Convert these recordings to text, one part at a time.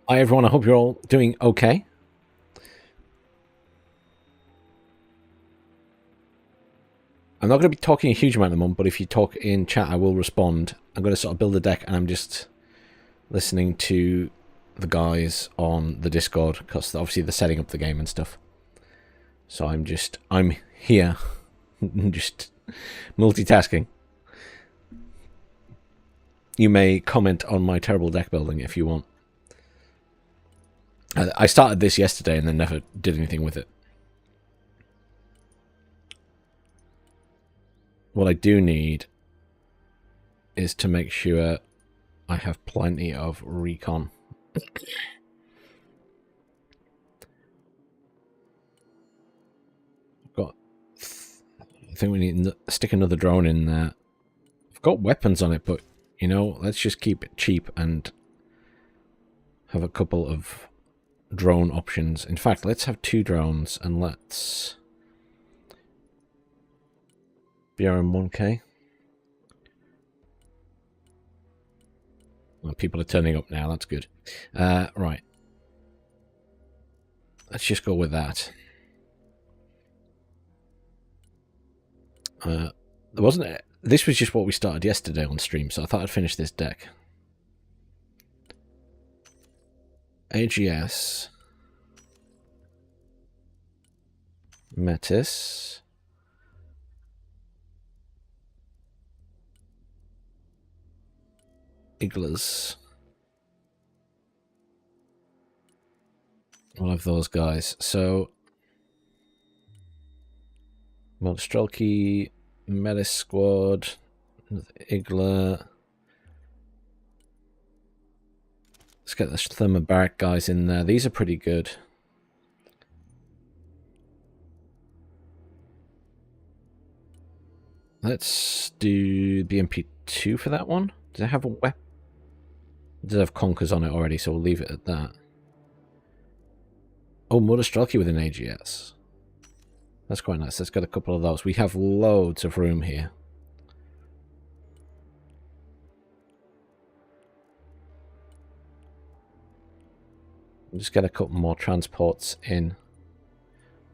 Hi everyone, I hope you're all doing okay. I'm not going to be talking a huge amount at the moment, but if you talk in chat, I will respond. I'm going to sort of build a deck, and I'm just listening to the guys on the Discord, because obviously they're setting up the game and stuff. So I'm here, just multitasking. You may comment on my terrible deck building if you want. I started this yesterday and then never did anything with it. What I do need is to make sure I have plenty of recon. Got, I think we need to stick another drone in there. I've got weapons on it, but you know, let's just keep it cheap and have a couple of drone options. In fact, let's have 2 drones and let's BRM 1K. Well, people are turning up now. That's good. Right. Let's just go with that. There wasn't. This was just what we started yesterday on stream, so I thought I'd finish this deck. AGS. Metis. Iglas. We'll have those guys. So, Strelky, Metis Squad, Igla. Let's get the thermobaric guys in there. These are pretty good. Let's do BMP2 for that one. Does it have a weapon? It does have Conkers on it already, so we'll leave it at that. Oh, Motor Strelky with an AGS. That's quite nice. Let's get a couple of those. We have loads of room here. We'll just get a couple more transports in.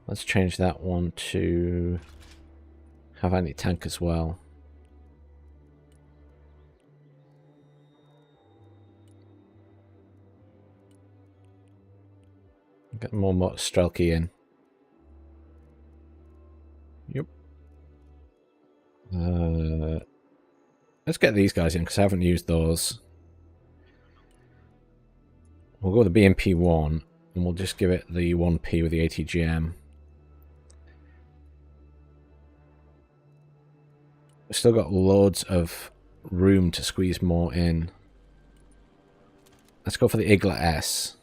Let's change that one to have anti-tank as well. Get more Motor Strelky in. Yep. Let's get these guys in because I haven't used those. We'll go with the BMP1 and we'll just give it the 1P with the ATGM. We've still got loads of room to squeeze more in. Let's go for the Igla S.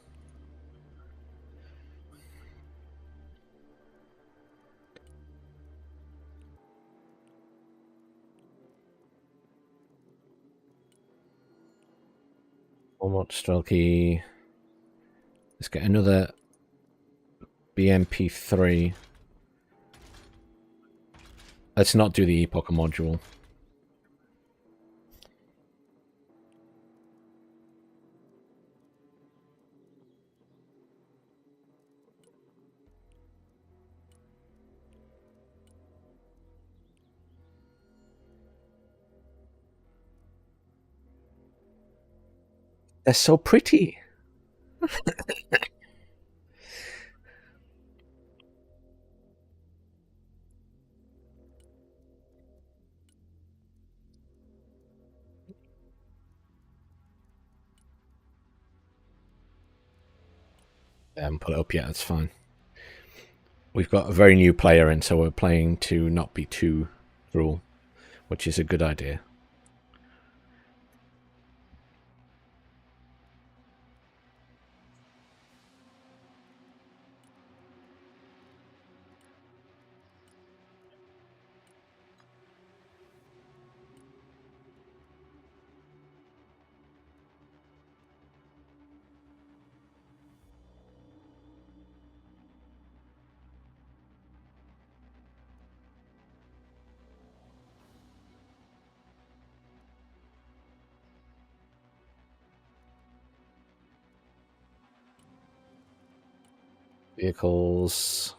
One more Strelky. Let's get another BMP3. Let's not do the Epoch module. They're so pretty. I haven't put it up yet, that's fine. We've got a very new player in, so we're playing to not be too cruel, which is a good idea. Vehicles.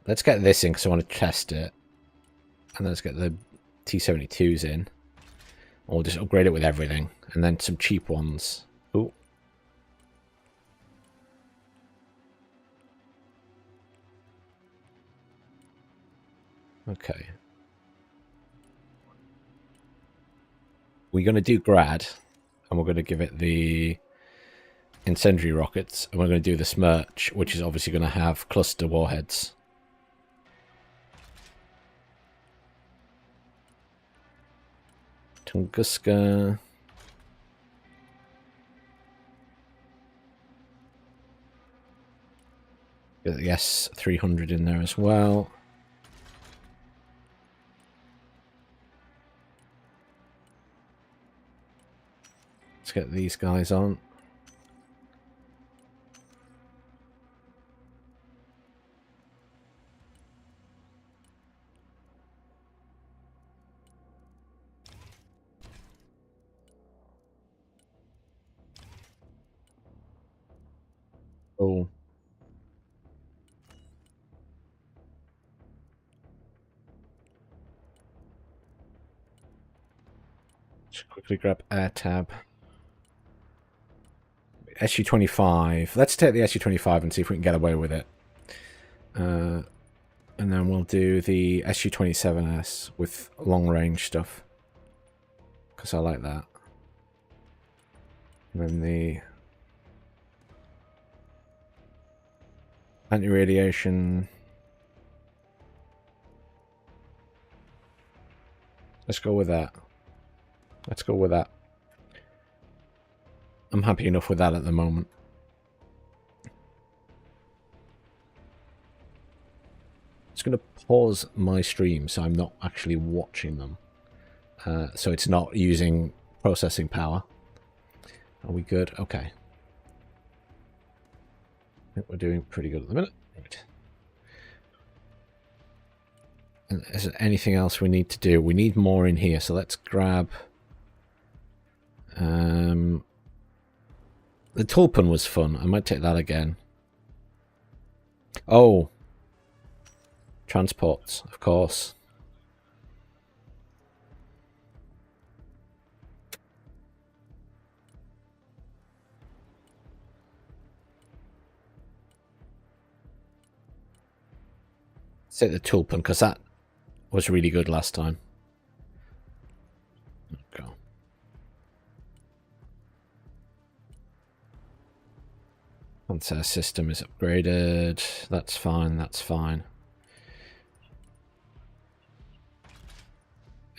Let's get this in because I want to test it. And let's get the T-72s in. Or just upgrade it with everything. And then some cheap ones. Ooh. Okay. We're going to do Grad. And we're going to give it the incendiary rockets. And we're going to do the Smirch, which is obviously going to have cluster warheads. Tunguska. Get the S-300 in there as well. Let's get these guys on. Oh. Just quickly grab Air Tab. SU-25. Let's take the SU-25 and see if we can get away with it. And then we'll do the SU-27S with long-range stuff. Because I like that. And then the anti-radiation. Let's go with that. Let's go with that. I'm happy enough with that at the moment. Just going to pause my stream so I'm not actually watching them. So it's not using processing power. Are we good? Okay. I think we're doing pretty good at the minute. Right. And is there anything else we need to do? We need more in here, so let's grab... the Tulpen was fun. I might take that again. Oh. Transports, of course. Let's take the Tulpen, because that was really good last time. Go. Once our system is upgraded, that's fine, that's fine.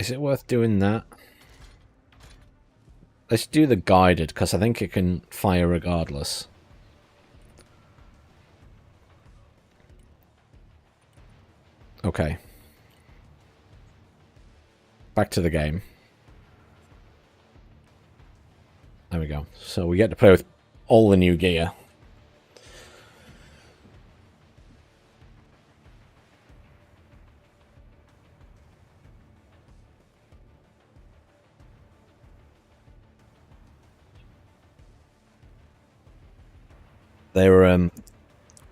Is it worth doing that? Let's do the guided, because I think it can fire regardless. Okay. Back to the game. There we go. So we get to play with all the new gear.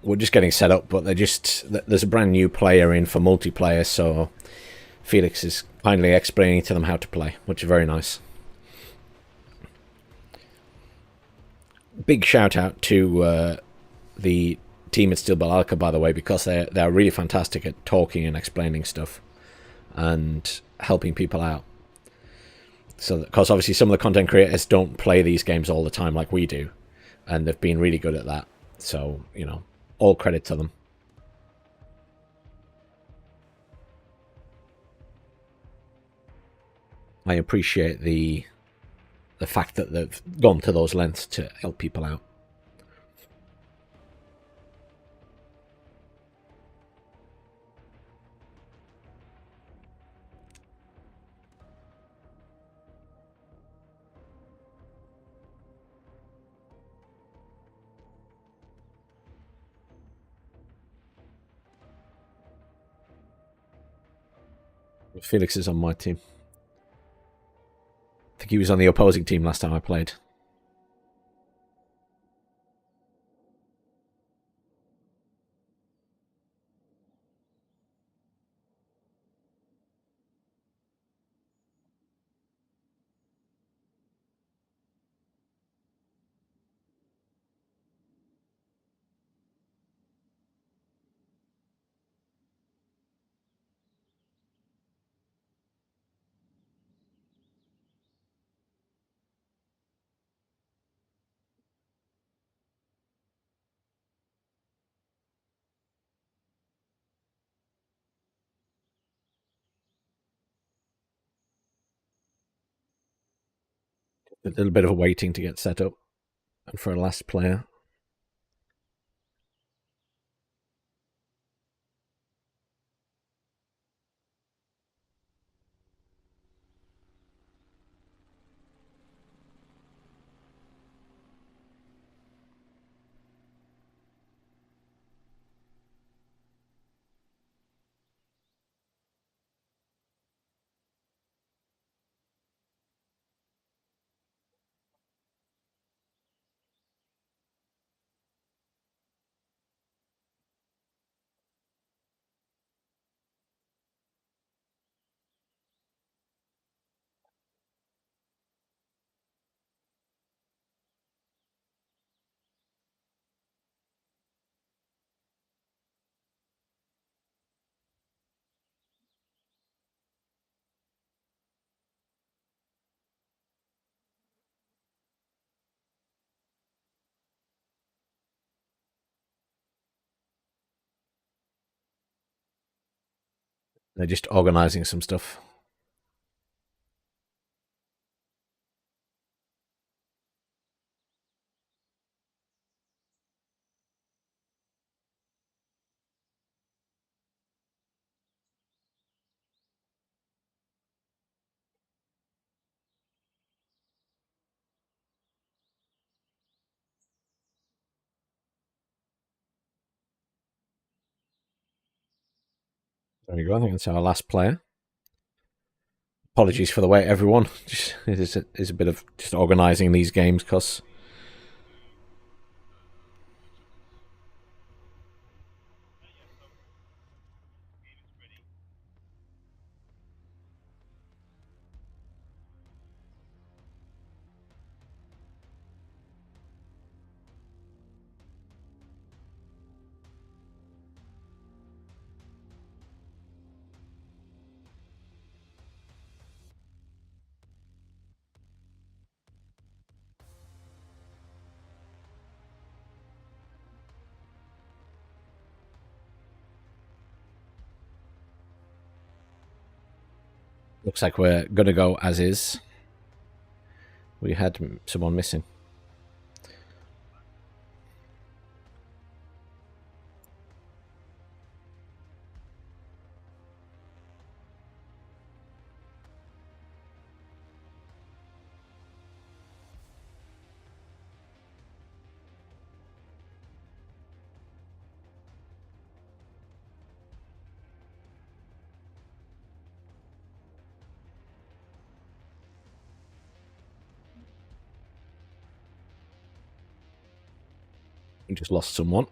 We're just getting set up, but there's a brand new player in for multiplayer, so Felix is kindly explaining to them how to play, which is very nice. Big shout out to the team at Steel Balalka, by the way, because they're really fantastic at talking and explaining stuff and helping people out. So, because obviously some of the content creators don't play these games all the time like we do, and they've been really good at that. So, you know, all credit to them. I appreciate the fact that they've gone to those lengths to help people out. Felix is on my team. I think he was on the opposing team last time I played. A little bit of waiting to get set up. And for a last player. They're just organising some stuff. There we go. I think that's our last player. Apologies for the wait, everyone. Just, it's a bit of just organising these games, because looks like we're going to go as is. We had someone missing. We just lost someone.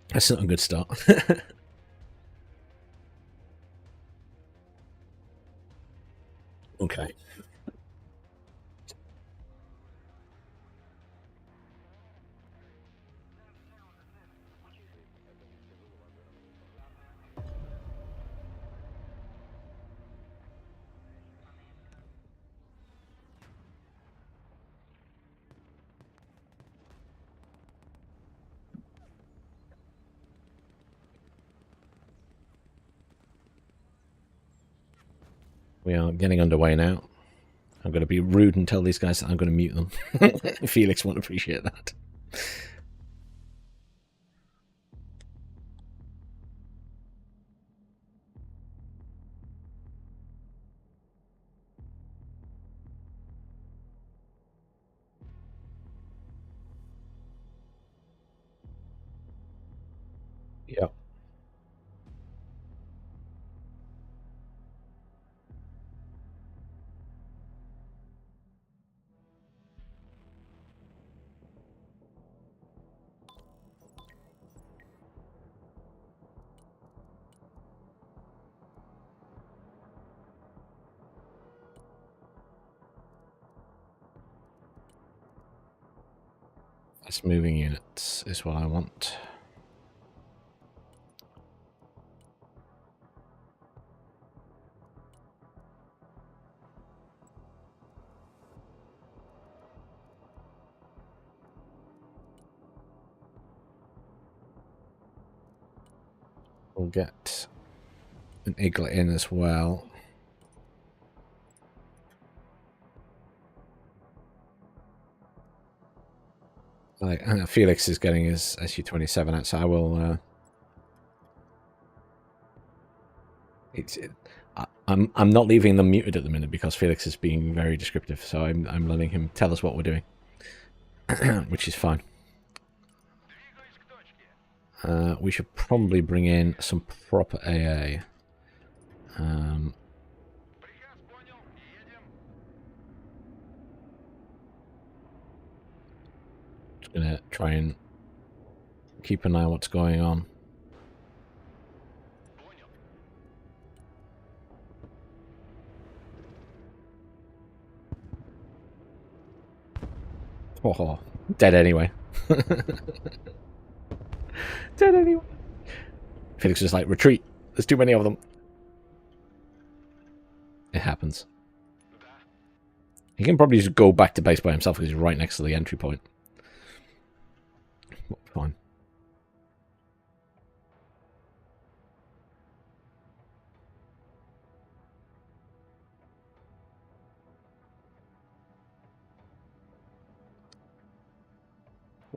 That's not a good start. Okay. We are getting underway now. I'm going to be rude and tell these guys that I'm going to mute them. Felix won't appreciate that. Yep. Fast moving units is what I want. We'll get an eaglet in as well. Felix is getting his SU-27 out, so I will... I'm not leaving them muted at the minute because Felix is being very descriptive, so I'm letting him tell us what we're doing, which is fine. We should probably bring in some proper AA. Just gonna try and keep an eye on what's going on. Oh, dead anyway. Dead anyway. Felix is like, retreat. There's too many of them. It happens. He can probably just go back to base by himself because he's right next to the entry point. Fine.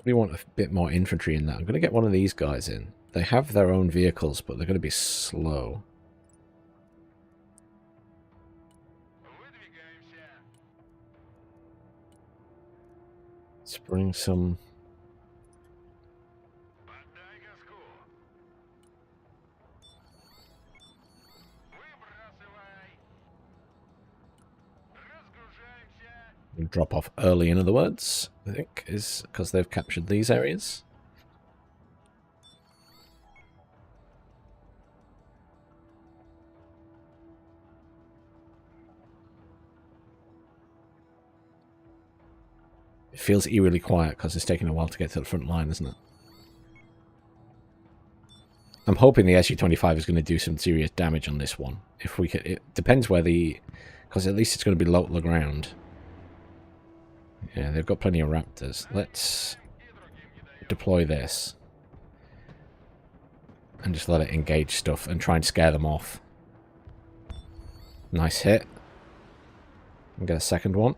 We want a bit more infantry in that. I'm going to get one of these guys in. They have their own vehicles, but they're going to be slow. Let's bring some... drop off early, in other words, I think, is because they've captured these areas. It feels eerily quiet because it's taking a while to get to the front line, isn't it? I'm hoping the SU-25 is going to do some serious damage on this one. If we could, it depends where the... because at least it's going to be low to the ground. Yeah, they've got plenty of Raptors. Let's deploy this. And just let it engage stuff and try and scare them off. Nice hit. And get a second one.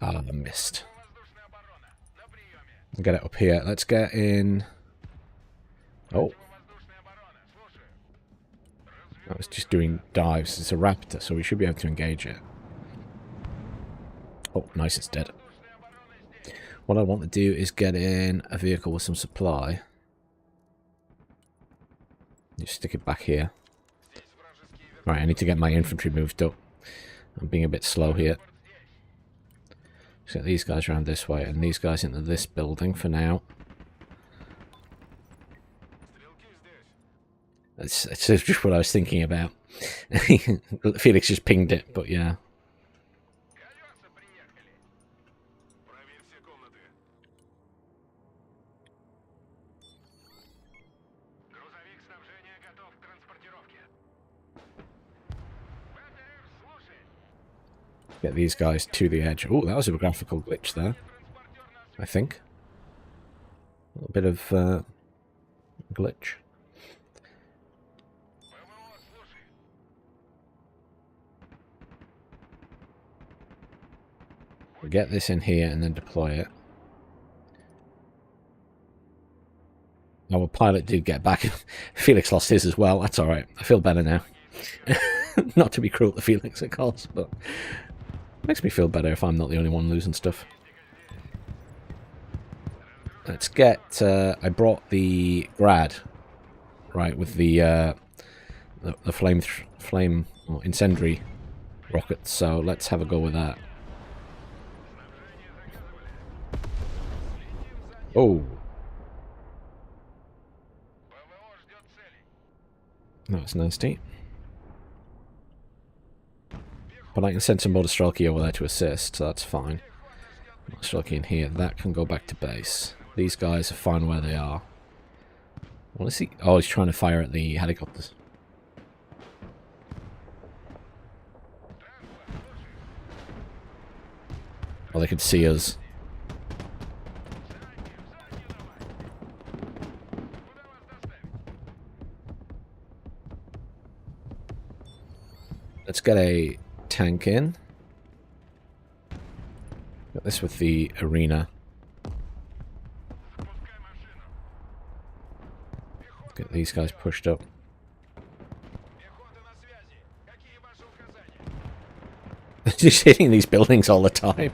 Ah, I missed. Get it up here. Let's get in... Oh. That was just doing dives. It's a Raptor, so we should be able to engage it. Oh, nice, it's dead. What I want to do is get in a vehicle with some supply. Just stick it back here. Right, I need to get my infantry moved up. I'm being a bit slow here. Let's get these guys around this way and these guys into this building for now. It's just what I was thinking about. Felix just pinged it, but yeah. Get these guys to the edge. Oh, that was a graphical glitch there, I think. A little bit of glitch. We'll get this in here and then deploy it. Our pilot did get back. Felix lost his as well. That's alright. I feel better now. Not to be cruel to Felix, of course, but it makes me feel better if I'm not the only one losing stuff. Let's get... I brought the Grad, right, with the flame or incendiary rockets, so let's have a go with that. Oh. That's nasty. But I can send some Motostrelki over there to assist, so that's fine. Motostrelki in here, that can go back to base. These guys are fine where they are. What is he? Oh, he's trying to fire at the helicopters. Oh, they could see us. Let's get a tank in. Got this with the arena. Get these guys pushed up. Just hitting these buildings all the time.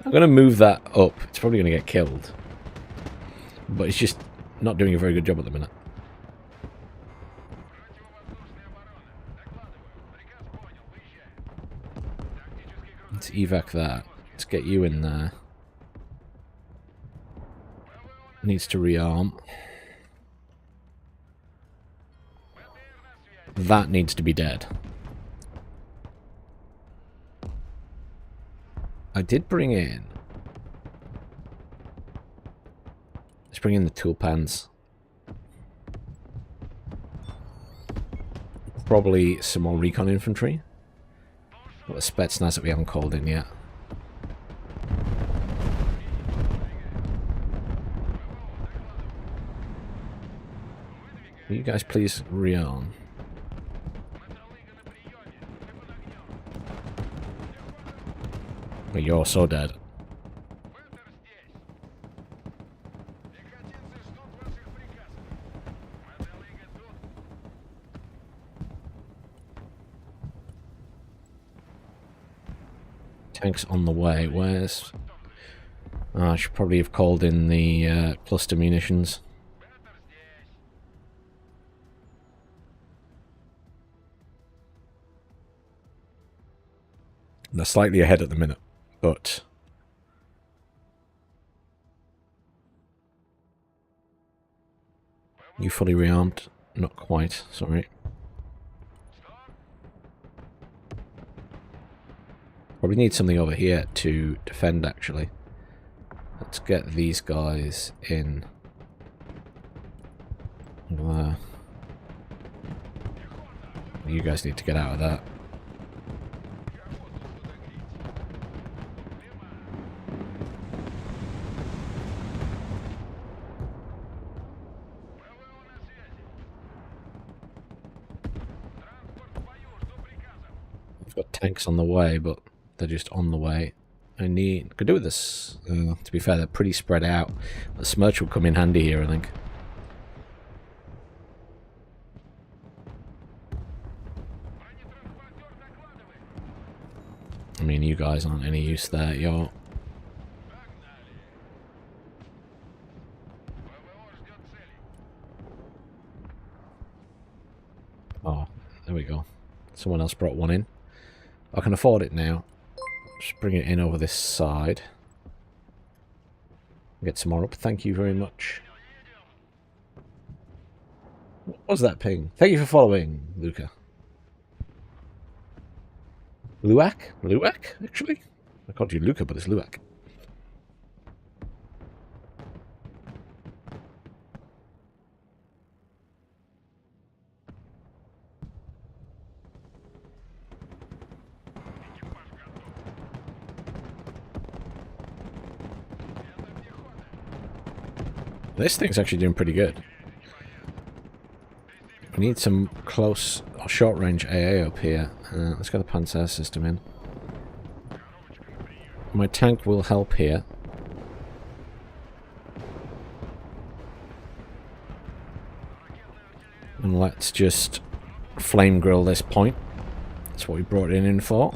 I'm going to move that up. It's probably going to get killed. But it's just not doing a very good job at the minute. Let's evac that. Let's get you in there. Needs to rearm. That needs to be dead. I did bring in... Let's bring in the tool pans. Probably some more recon infantry. Got the Spetsnaz that we haven't called in yet. Will you guys please rearm? Well, you're so dead. Tanks on the way. Where's... Oh, I should probably have called in the cluster munitions. They're slightly ahead at the minute, but... You fully rearmed? Not quite, sorry. Probably need something over here to defend, actually. Let's get these guys in. There. You guys need to get out of that. I've got tanks on the way, but they're just on the way. I could do with this. To be fair, they're pretty spread out. The Smirch will come in handy here, I think. I mean, you guys aren't any use there. You're... Oh, there we go. Someone else brought one in. I can afford it now. Just bring it in over this side. Get some more up. Thank you very much. What was that ping? Thank you for following, Luca. Luak? Luak, actually? I called you Luca, but it's Luak. This thing's actually doing pretty good. We need some close or short range AA up here. Let's get the Panzer system in. My tank will help here. And let's just flame grill this point. That's what we brought it in for.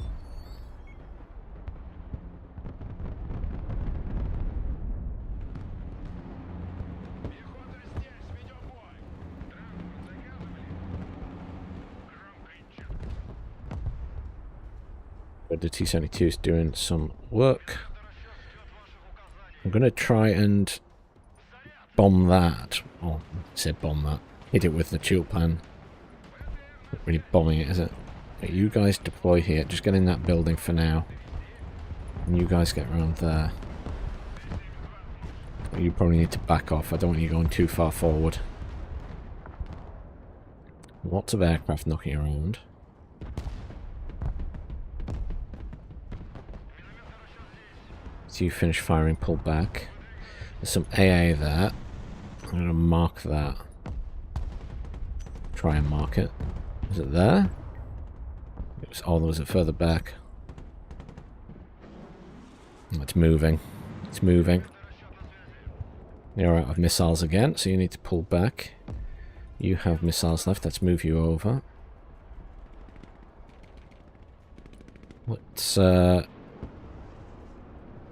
The T-72 is doing some work. I'm going to try and bomb that. Oh, I said bomb that. Hit it with the tool pan. Not really bombing it, is it? Okay, you guys deploy here. Just get in that building for now. And you guys get around there. You probably need to back off. I don't want you going too far forward. Lots of aircraft knocking around. So you finish firing, pull back. There's some AA there. I'm going to mark that. Try and mark it. Is it there? Oh, was it further back? It's moving. It's moving. You're out of missiles again, so you need to pull back. You have missiles left. Let's move you over. Let's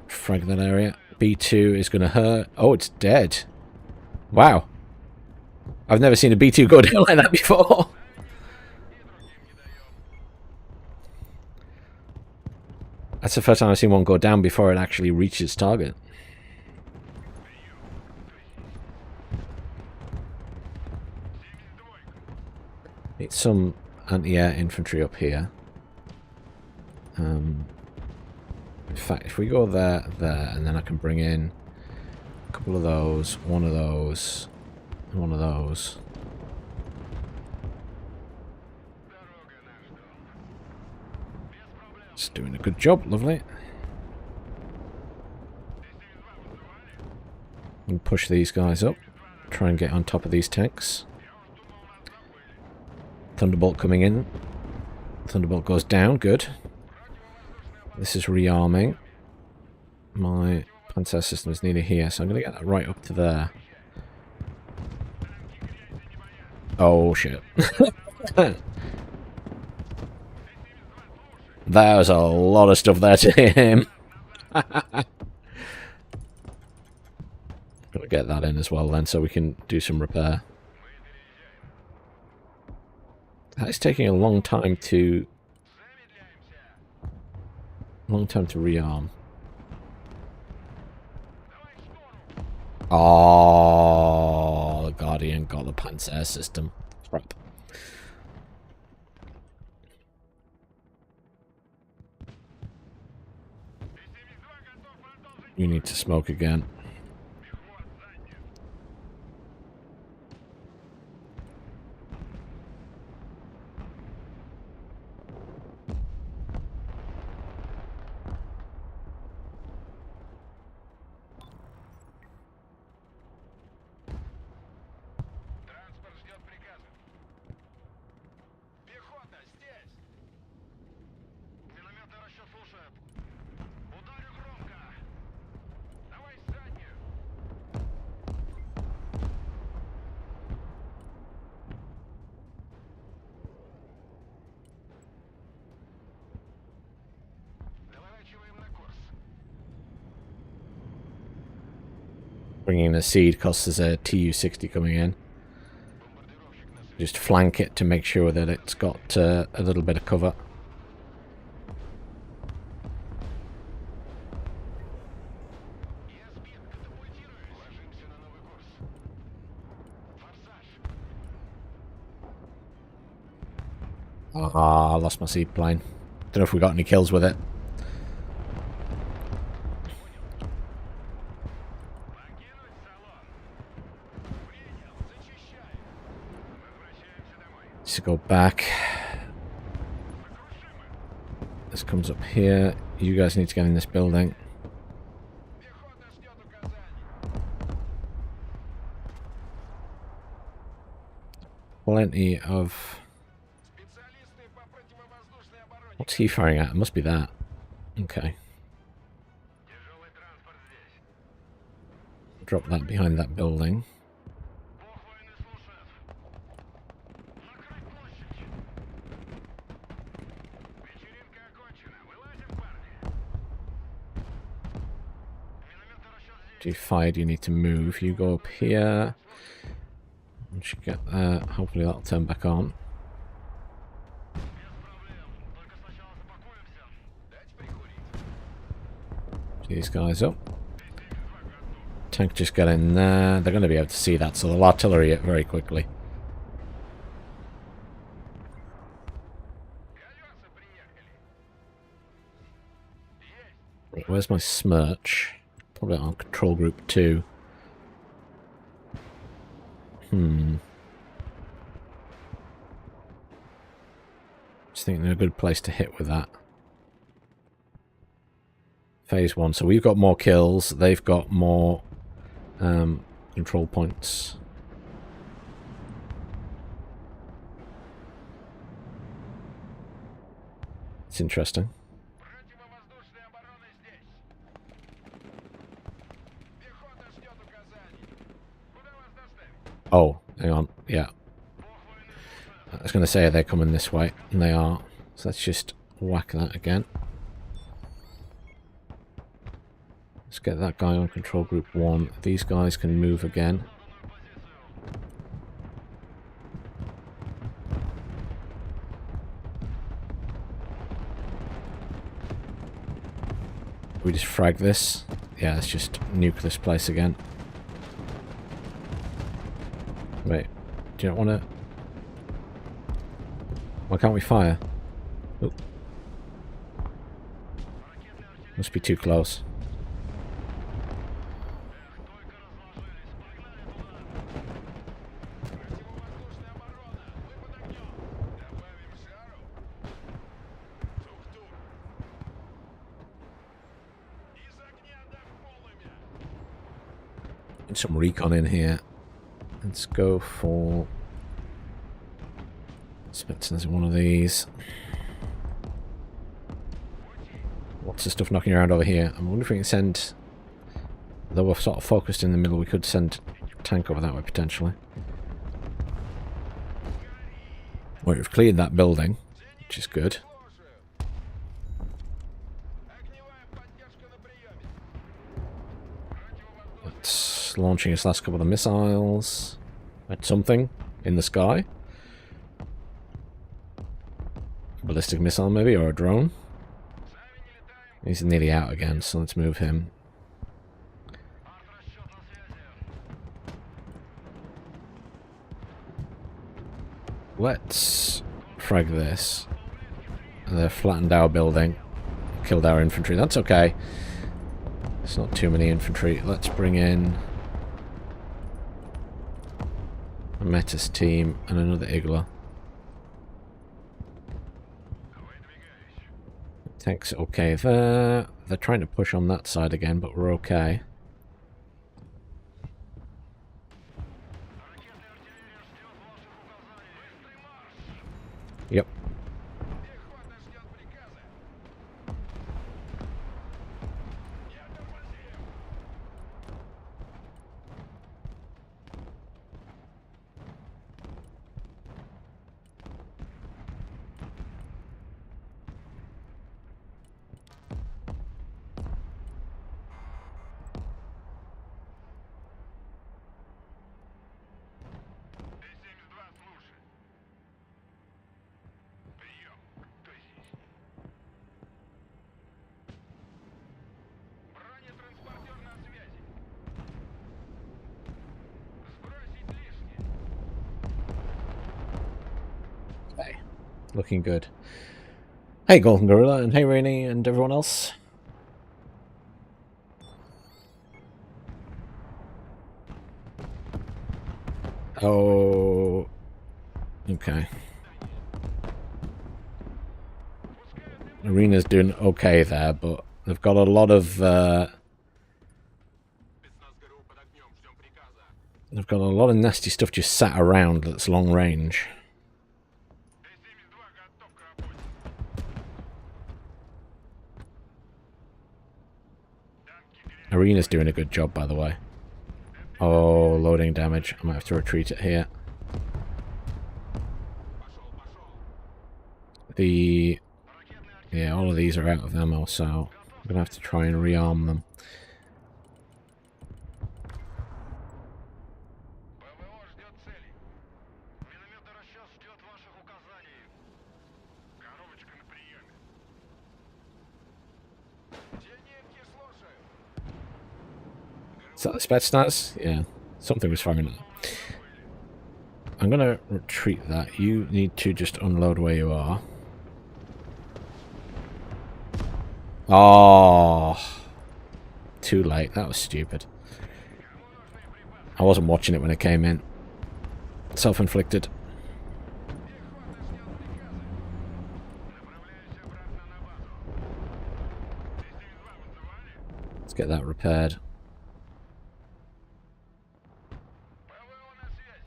frag that area. B2 is going to hurt. Oh, it's dead. Wow. I've never seen a B2 go down like that before. That's the first time I've seen one go down before it actually reaches target. Need some anti-air infantry up here. In fact, if we go there, and then I can bring in a couple of those, one of those, and one of those. It's doing a good job, lovely. And push these guys up. Try and get on top of these tanks. Thunderbolt coming in. Thunderbolt goes down, good. This is rearming. My Panzer system is nearly here, so I'm going to get that right up to there. Oh, shit. That was a lot of stuff there to him. Gotta get that in as well then, so we can do some repair. That is taking a long time to rearm. Oh, the Guardian got the Panzer system. Crap. You need to smoke again. Bringing a seed costs us a TU-60 coming in. Just flank it to make sure that it's got a little bit of cover. Ah, I lost my seaplane. Don't know if we got any kills with it. Let's go back. This comes up here. You guys need to get in this building. Plenty of... What's he firing at? It must be that. Okay. Drop that behind that building. G5, you need to move. You go up here. Once you get there, hopefully that'll turn back on. These guys up. Tank just got in there. They're going to be able to see that, so they'll artillery it very quickly. Right, where's my Smirch? Probably on control group 2. Just think they're a good place to hit with that. Phase 1. So we've got more kills. They've got more control points. It's interesting. I was going to say they're coming this way, and they are. So let's just whack that again. Let's get that guy on control group 1. These guys can move again. We just frag this. Yeah, let's just nuke this place again. Wait, do you not want to... Why can't we fire? Oh. Must be too close. Some recon in here. Let's go for Spetsnaz in one of these. Lots of stuff knocking around over here. I wonder if we can send, though we're sort of focused in the middle, we could send a tank over that way potentially. Well, we've cleared that building, which is good. That's launching his last couple of missiles at something in the sky. Ballistic missile maybe, or a drone. He's nearly out again, so let's move him. Let's frag this. They've flattened our building. Killed our infantry. That's okay. It's not too many infantry. Let's bring in a Metis team and another Igla. Tanks okay there. They're trying to push on that side again, but we're okay. Yep. Looking good. Hey Golden Gorilla, and hey Rainy, and everyone else. Oh, okay. Arena's doing okay there, but they've got a lot of nasty stuff just sat around that's long range. Arena's doing a good job, by the way. Oh, loading damage. I might have to retreat it here. Yeah, all of these are out of ammo, so I'm going to have to try and rearm them. Is that the Spetsnaz? Yeah, something was firing at that. I'm going to retreat that. You need to just unload where you are. Oh, too late. That was stupid. I wasn't watching it when it came in. Self-inflicted. Let's get that repaired.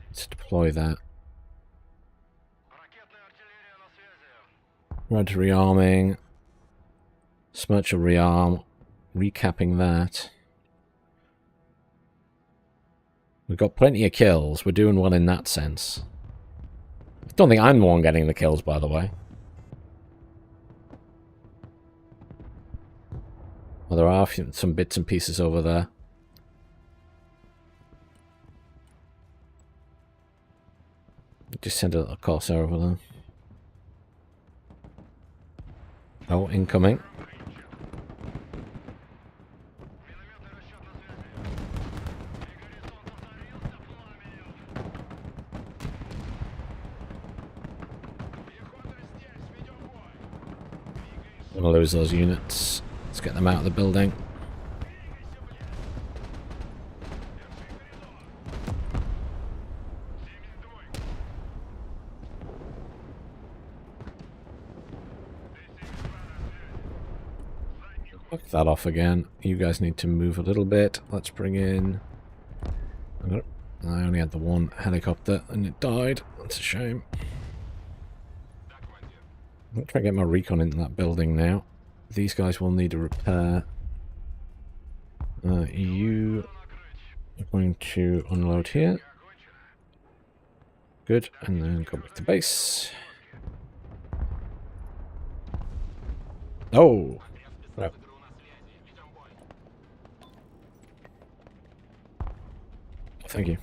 Let's deploy that. Red rearming. Smirch will rearm. Recapping that. We've got plenty of kills. We're doing well in that sense. Don't think I'm the one getting the kills, by the way. Well, there are some bits and pieces over there. Just send a Corsair over there. Oh, incoming. I'm gonna lose those units. Let's get them out of the building. Fuck that off again. You guys need to move a little bit. Let's bring in... I only had the one helicopter and it died. That's a shame. I'm going to try and get my recon into that building now. These guys will need a repair. You are going to unload here. Good, and then go back to base. Oh! Right. Thank you.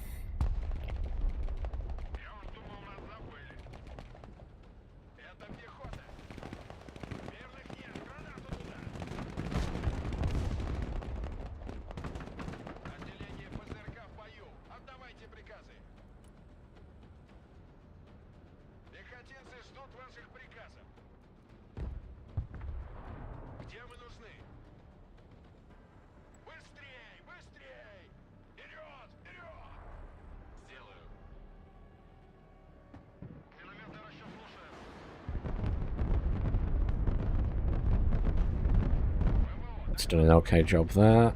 It's done an okay job there.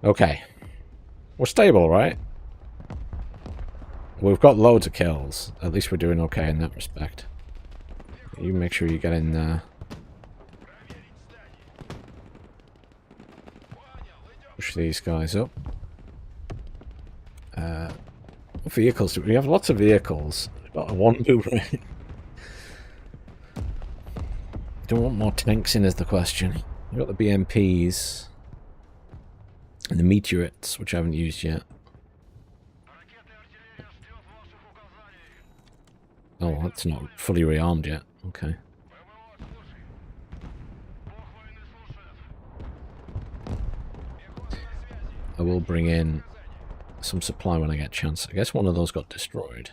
Okay. We're stable, right? We've got loads of kills. At least we're doing okay in that respect. You make sure you get in there. Push these guys up. What vehicles do we have? Lots of vehicles. We've got a one boomerang. Don't want more tanks in is the question. We've got the BMPs and the meteorites, which I haven't used yet. Oh, that's not fully rearmed yet. Okay. I will bring in some supply when I get a chance. I guess one of those got destroyed.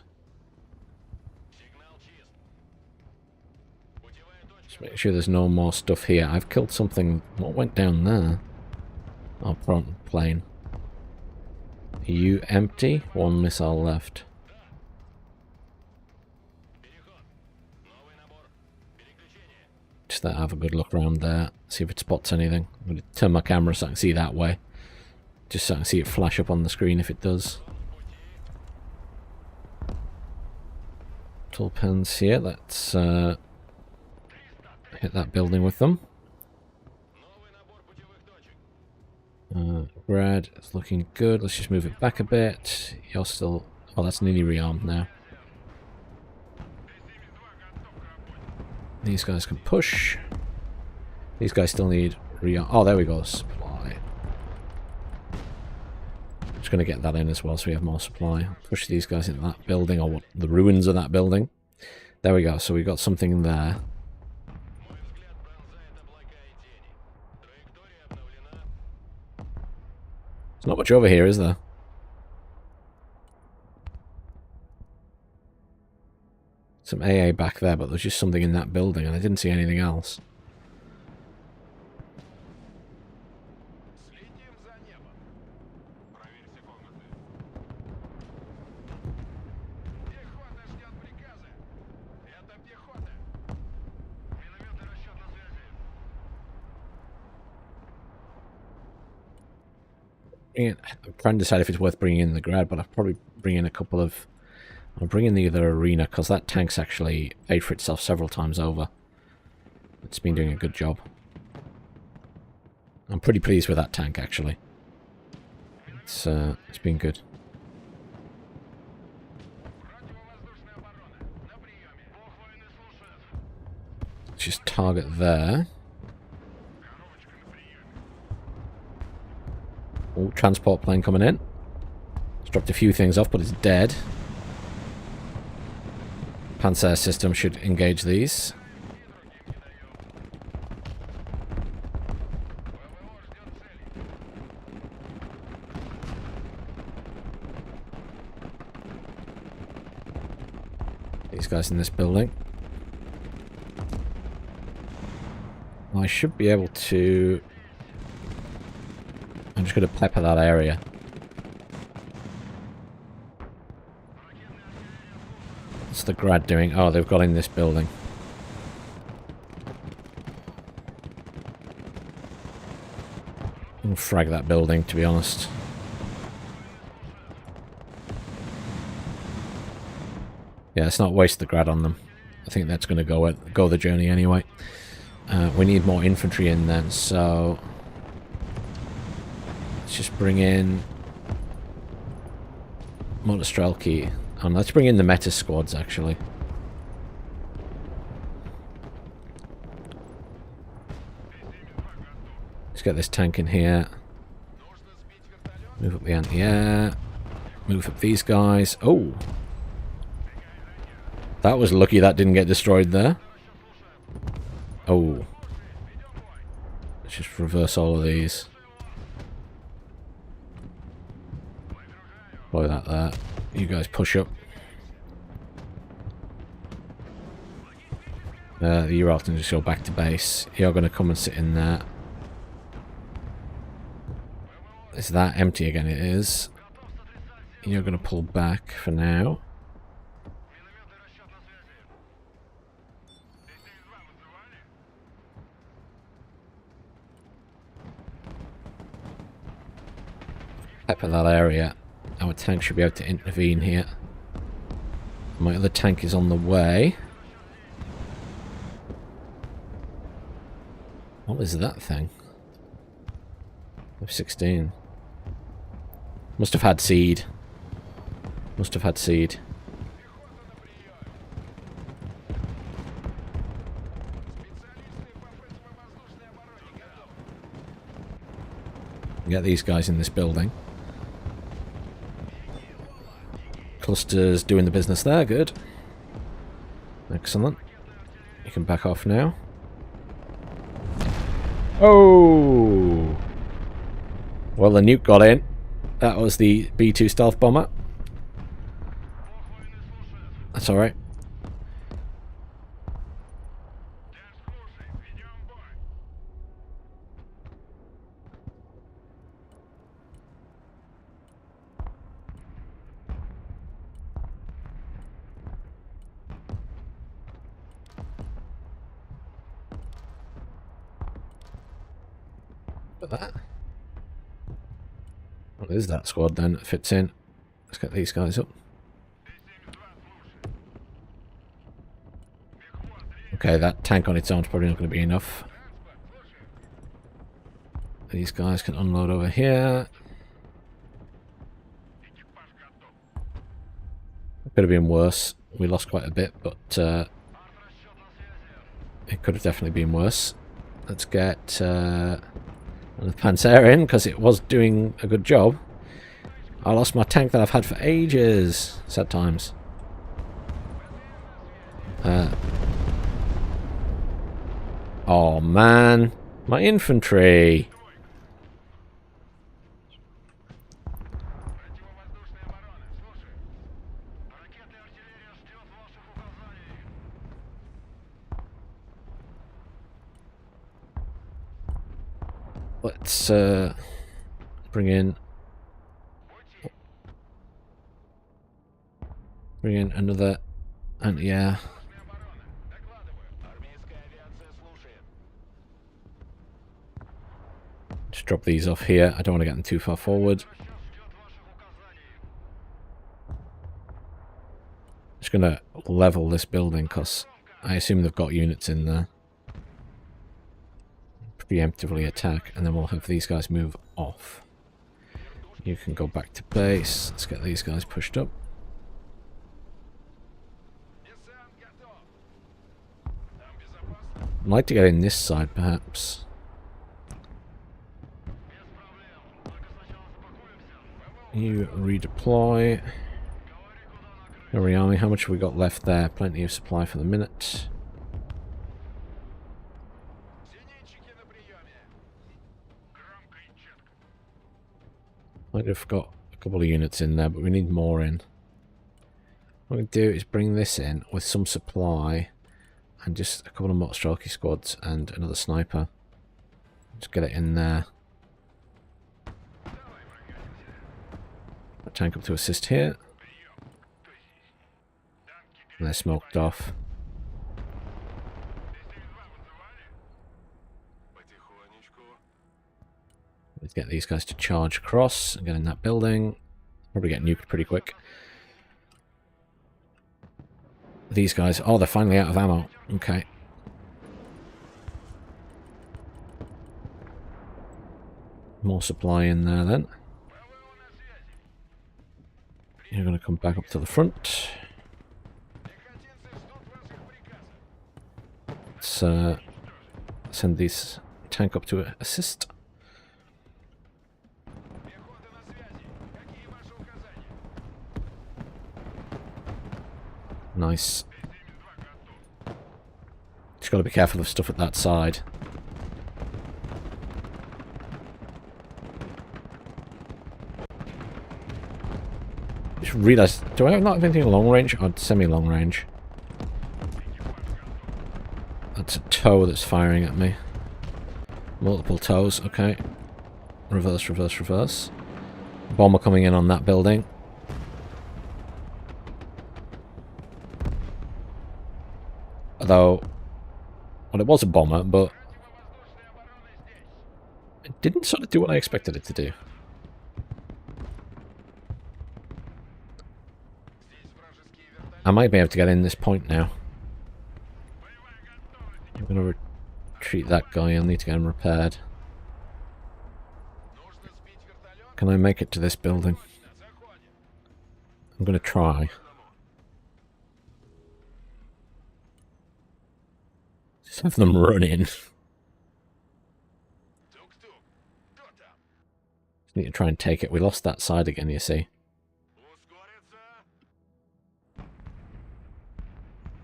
Just make sure there's no more stuff here. I've killed something. What went down there? Oh, front plane. Are you empty? One missile left. Just that, have a good look around there. See if it spots anything. I'm going to turn my camera so I can see that way. Just so I can see it flash up on the screen if it does. Tulpens here. Let's hit that building with them. Brad, it's looking good. Let's just move it back a bit. You're still... Oh, that's nearly rearmed now. These guys can push. These guys still need rearm. Oh, there we go. Supply. Just going to get that in as well so we have more supply. Push these guys into that building, or what, the ruins of that building. There we go. So we've got something there. There's not much over here, is there? Some AA back there, but there's just something in that building, and I didn't see anything else. I'm trying to decide if it's worth bringing in the grad, but I'll probably bring in a couple of... I'll bring in the other arena, because that tank's actually paid for itself several times over. It's been doing a good job. I'm pretty pleased with that tank, actually. It's been good. just target there. Oh, transport plane coming in. It's dropped a few things off, but it's dead. Panzer system should engage these. These guys in this building. I should be able to... I'm just going to pepper that area. What's the grad doing? Oh, they've got in this building. I'll frag that building, to be honest. Yeah, let's not waste the grad on them. I think that's going to go the journey anyway. We need more infantry in then, so... Let's just bring in... Motostrelki. And let's bring in the meta squads, actually. Let's get this tank in here. Move up the anti-air. Move up these guys. Oh! That was lucky that didn't get destroyed there. Oh. Let's just reverse all of these. Blow that there. You guys push up. The Urals can just go back to base. You're going to come and sit in there. Is that empty again? It is. You're going to pull back for now. Pepper that area. Our tank should be able to intervene here. My other tank is on the way. What is that thing? F-16. Must have had seed. Must have had seed. Get these guys in this building. Clusters doing the business there, good. Excellent. You can back off now. Oh! Well, the nuke got in. That was the B-2 stealth bomber. That's alright. That. What is that squad then? It fits in. Let's get these guys up. Okay, that tank on its own is probably not going to be enough. These guys can unload over here. It could have been worse. We lost quite a bit, but it could have definitely been worse. Let's get the Panzer in, because it was doing a good job. I lost my tank that I've had for ages. Sad times. Oh man, my infantry. Let's bring in another anti-air. Just drop these off here. I don't want to get them too far forward. Just going to level this building because I assume they've got units in there. Preemptively attack, and then we'll have these guys move off. You can go back to base. Let's get these guys pushed up. I'd like to get in this side, perhaps. You redeploy. Hurry army, how much have we got left there? Plenty of supply for the minute. Might have got a couple of units in there, but we need more in. What we do is bring this in with some supply and just a couple of motor squads and another sniper. Just get it in there. A tank up to assist here. And they're smoked off. Let's get these guys to charge across and get in that building. Probably get nuked pretty quick. These guys, oh, they're finally out of ammo. Okay. More supply in there then. You're going to come back up to the front. Let's send this tank up to assist. Nice. Just got to be careful of stuff at that side. Just realised, do I not have anything long range or semi-long range? That's a tow that's firing at me. Multiple tows, okay. Reverse, reverse, reverse. Bomber coming in on that building. Although, well, it was a bomber, but it didn't sort of do what I expected it to do. I might be able to get in this point now. I'm going to retreat that guy. I'll need to get him repaired. Can I make it to this building? I'm going to try. Just have them run in. Just need to try and take it. We lost that side again, you see.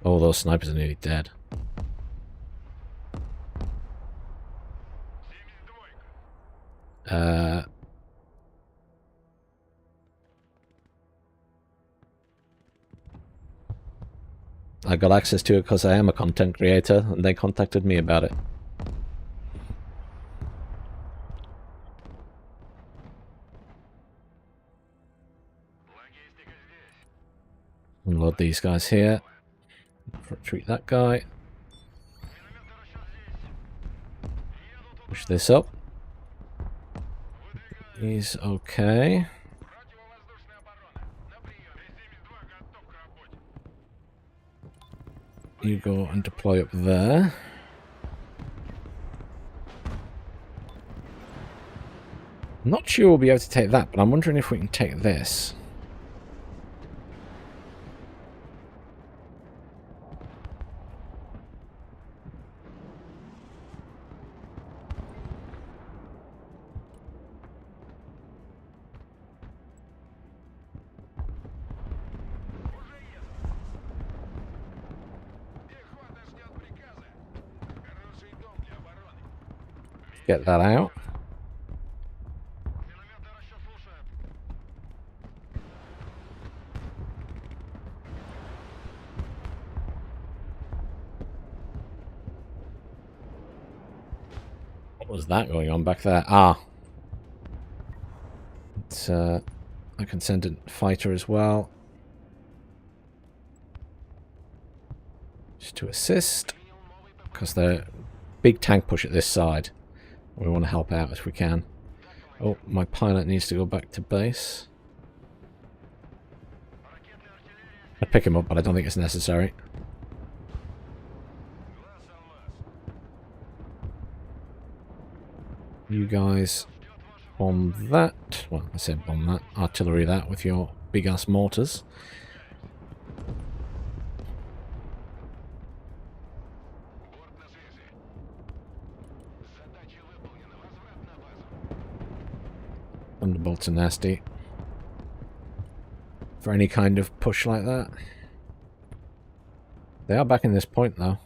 Oh, those snipers are nearly dead. I got access to it because I am a content creator, and they contacted me about it. Unload these guys here. Retreat that guy. Push this up. He's okay. You go and deploy up there. I'm not sure we'll be able to take that, but I'm wondering if we can take this. Get that out. What was that going on back there? Ah. It's, I can send a fighter as well. Just to assist. Because they're big tank push at this side. We want to help out if we can. Oh, my pilot needs to go back to base. I'd pick him up, but I don't think it's necessary. You guys bomb that. Well, I said bomb that. Artillery that with your big-ass mortars. Thunderbolts are nasty. For any kind of push like that. They are back in this point, though.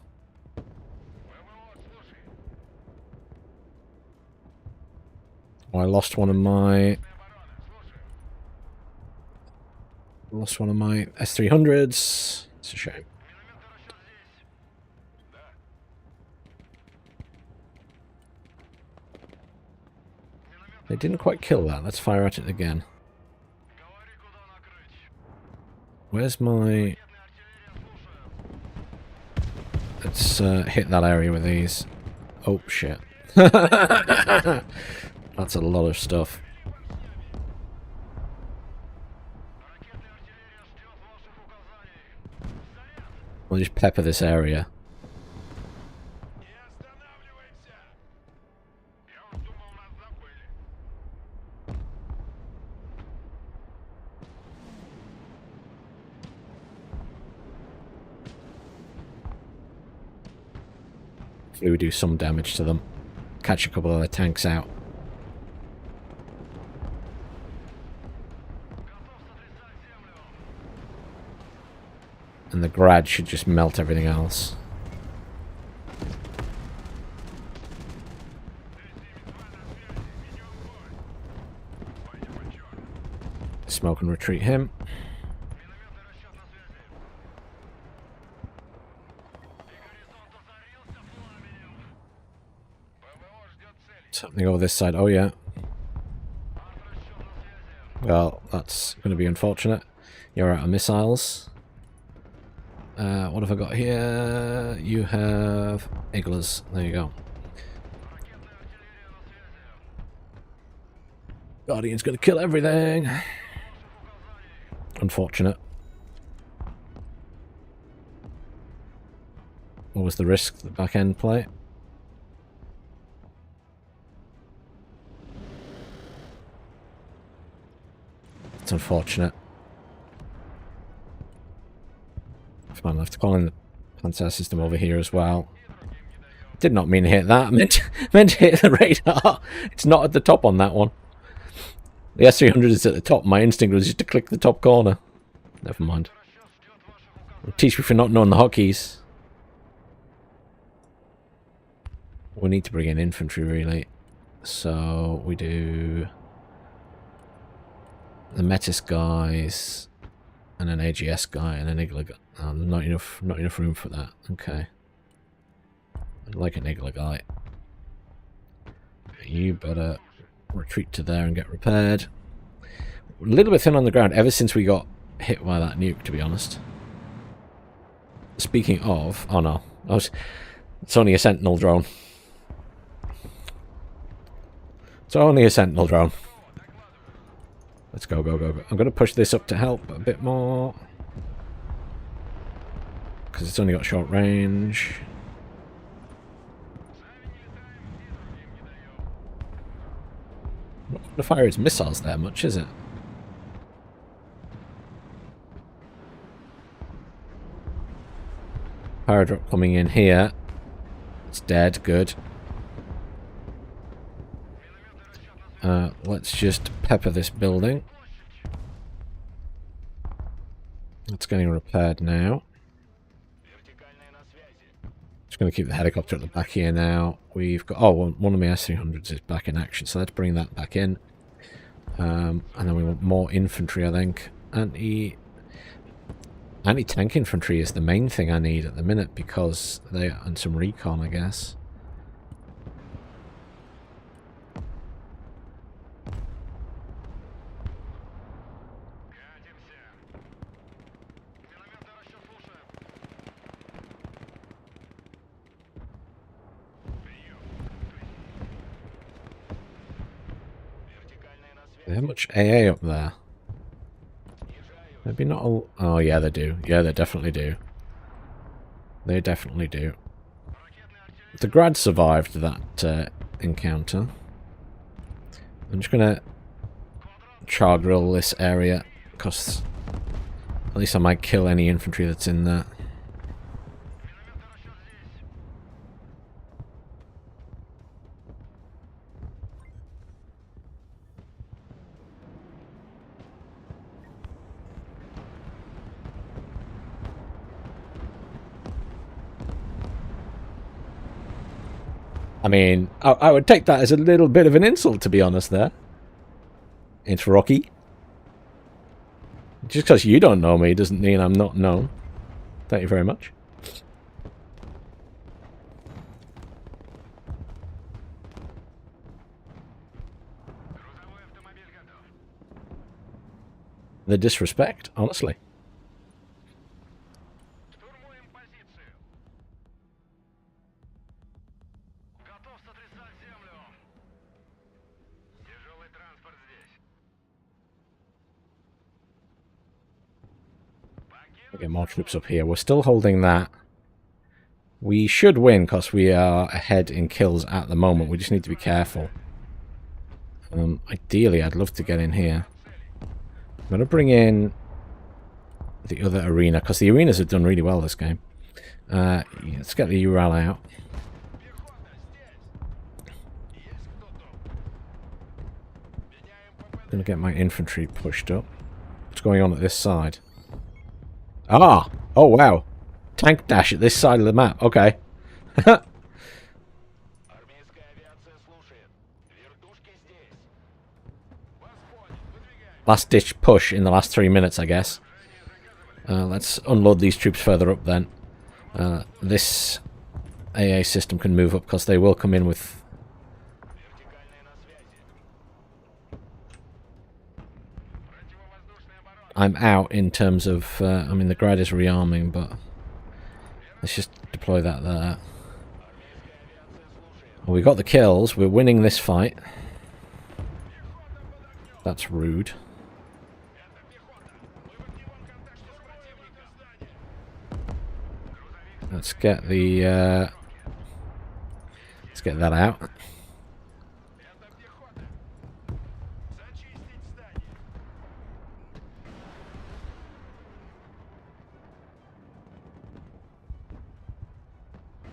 Oh, I lost one of my... S300s. It's a shame. They didn't quite kill that. Let's fire at it again. Where's my... Let's hit that area with these. Oh, shit. That's a lot of stuff. We'll just pepper this area. Hopefully we do some damage to them. Catch a couple of their tanks out. And the Grad should just melt everything else. Smoke and retreat him. Something over this side. Oh, yeah. Well, that's going to be unfortunate. You're out of missiles. What have I got here? You have Iglas. There you go. Guardian's going to kill everything. Unfortunate. What was the risk? The back end play? It's unfortunate. Fine, I'll have to call in the Panzer system over here as well. Did not mean to hit that. Meant to hit the radar. It's not at the top on that one. The S300 is at the top. My instinct was just to click the top corner. Never mind. It'll teach me for not knowing the hotkeys. We need to bring in infantry, really. So we do the Metis guys and an AGS guy and an Igla guy. Not enough room for that. Okay. I'd like an Igla guy. You better retreat to there and get repaired. A little bit thin on the ground ever since we got hit by that nuke, to be honest. Speaking of... Oh no. It's only a Sentinel drone. It's only a Sentinel drone. Let's go, go, go, go. I'm going to push this up to help a bit more. Because it's only got short range. Not going to fire its missiles there much, is it? Power drop coming in here. It's dead, good. Let's just pepper this building. It's getting repaired now. Just going to keep the helicopter at the back here now. We've got... Oh, one of my S300s is back in action, so let's bring that back in. And then we want more infantry, I think. Anti-tank infantry is the main thing I need at the minute, because they... And some recon, I guess. They have much AA up there. Maybe not all... Oh, yeah, they do. Yeah, they definitely do. They definitely do. The Grad survived that encounter. I'm just going to char grill this area, because at least I might kill any infantry that's in there. I mean, I would take that as a little bit of an insult, to be honest, there. It's Rocky. Just because you don't know me doesn't mean I'm not known. Thank you very much. The disrespect, honestly. Get more troops up here. We're still holding that. We should win because we are ahead in kills at the moment. We just need to be careful. Ideally, I'd love to get in here. I'm going to bring in the other arena because the arenas have done really well this game. Let's get the Ural out. I'm going to get my infantry pushed up. What's going on at this side? Ah! Oh, wow. Tank dash at this side of the map. Okay. Last ditch push in the last 3 minutes, I guess. Let's unload these troops further up then. This AA system can move up because they will come in with... I'm out in terms of... I mean, the Grad is rearming, but... Let's just deploy that there. Well, we got the kills. We're winning this fight. That's rude. Let's get the... let's get that out.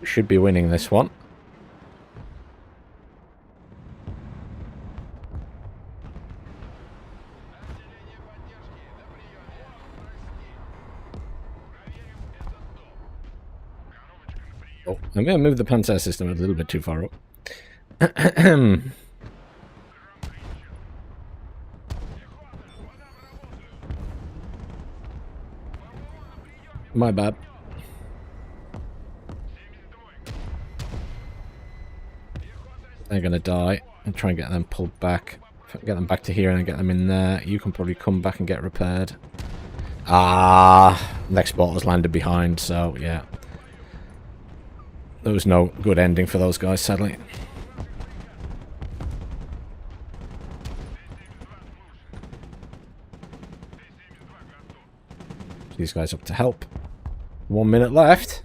We should be winning this one. Oh, I'm going to move the Panzer system a little bit too far up. My bad. They're going to die. And try and get them pulled back. If I can get them back to here and get them in there, you can probably come back and get repaired. Ah, next has landed behind, so yeah. There was no good ending for those guys, sadly. These guys up to help. 1 minute left.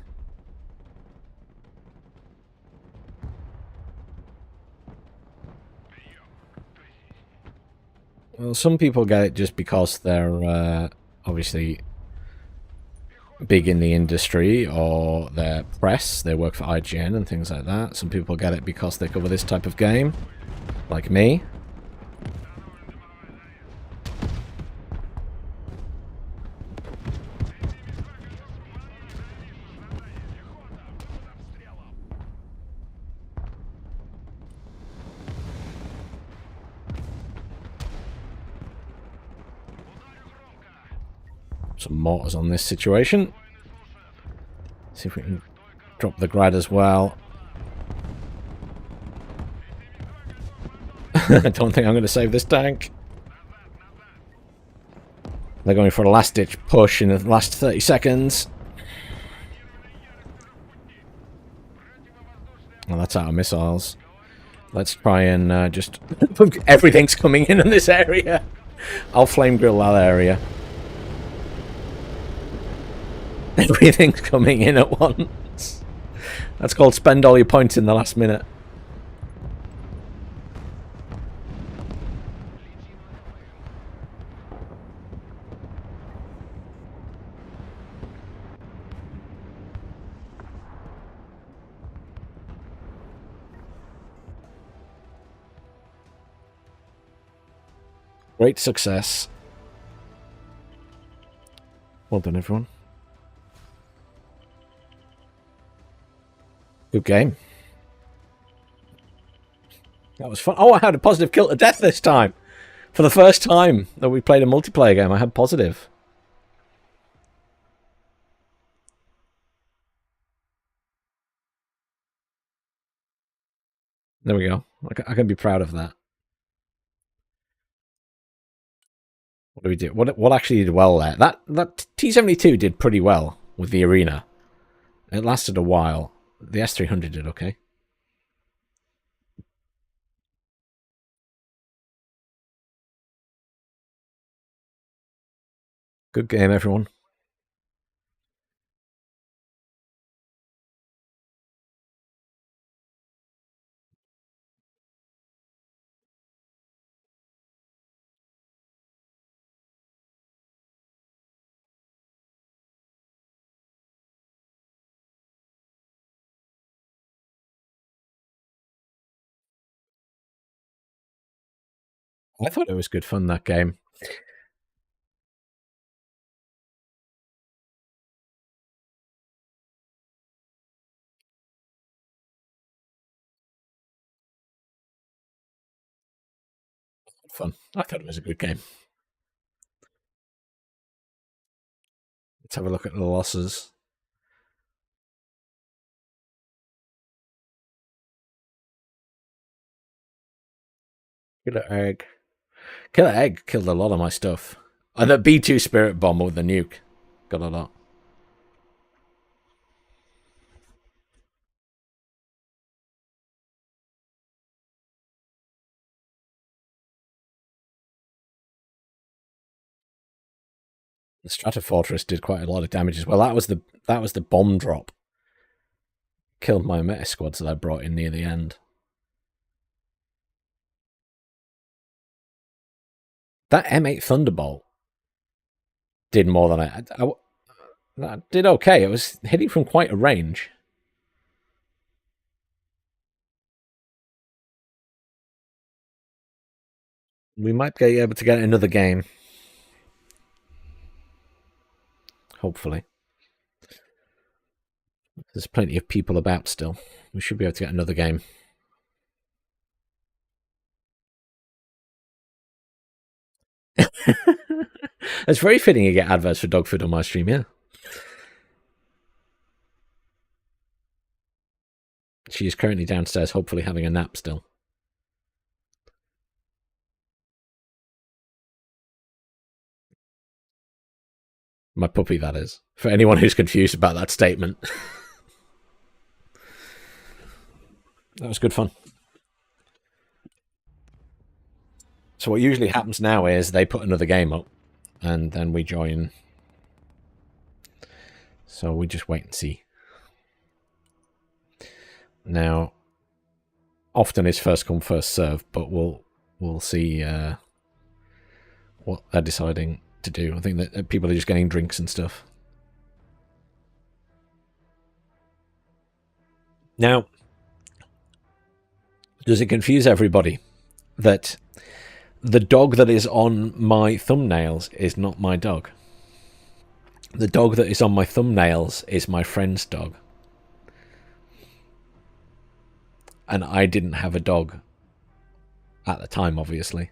Well, some people get it just because they're obviously big in the industry or they're press, they work for IGN and things like that. Some people get it because they cover this type of game, like me. Some mortars on this situation. See if we can drop the Grad as well. I don't think I'm going to save this tank. They're going for a last-ditch push in the last 30 seconds. Well, that's out of missiles. Let's try and just... Everything's coming in this area. I'll flame grill that area. Everything's coming in at once. That's called spend all your points in the last minute. Great success. Well done, everyone. Good game. That was fun. Oh, I had a positive kill to death this time. For the first time that we played a multiplayer game, I had positive. There we go. I can be proud of that. What do we do? What actually did well there? That T72 did pretty well with the arena. It lasted a while. The S300 did okay. Good game, everyone. I thought it was good fun, that game. Fun. I thought it was a good game. Let's have a look at the losses. Killer Egg. Killer Egg killed a lot of my stuff. And the B2 Spirit Bomb with the nuke got a lot. The Stratofortress did quite a lot of damage as well. That was the bomb drop. Killed my meta squads that I brought in near the end. That M8 Thunderbolt did more than I did okay. It was hitting from quite a range. We might be able to get another game. Hopefully. There's plenty of people about still. We should be able to get another game. It's very fitting you get adverts for dog food on my stream, yeah. She is currently downstairs, hopefully having a nap still. My puppy, that is. For anyone who's confused about that statement. That was good fun. So what usually happens now is they put another game up, and then we join. So we just wait and see. Now, often it's first come, first serve, but we'll see what they're deciding to do. I think that people are just getting drinks and stuff. Now, does it confuse everybody that the dog that is on my thumbnails is not my dog? The dog that is on my thumbnails is my friend's dog. And I didn't have a dog at the time, obviously.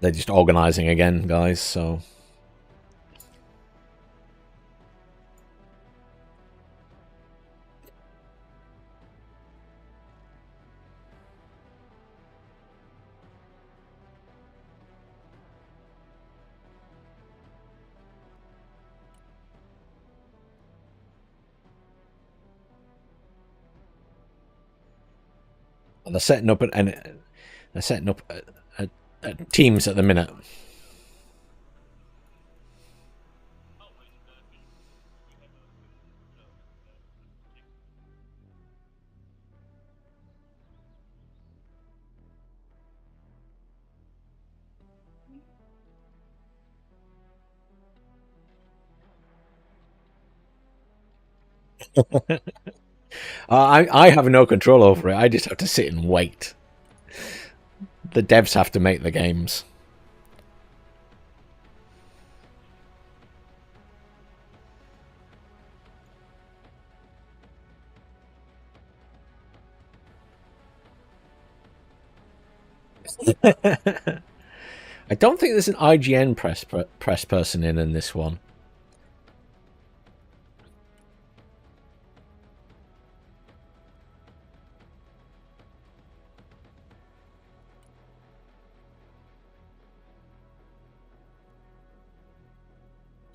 They're just organising again, guys, so... They're setting up teams at the minute. I have no control over it. I just have to sit and wait. The devs have to make the games. I don't think there's an IGN press person in this one.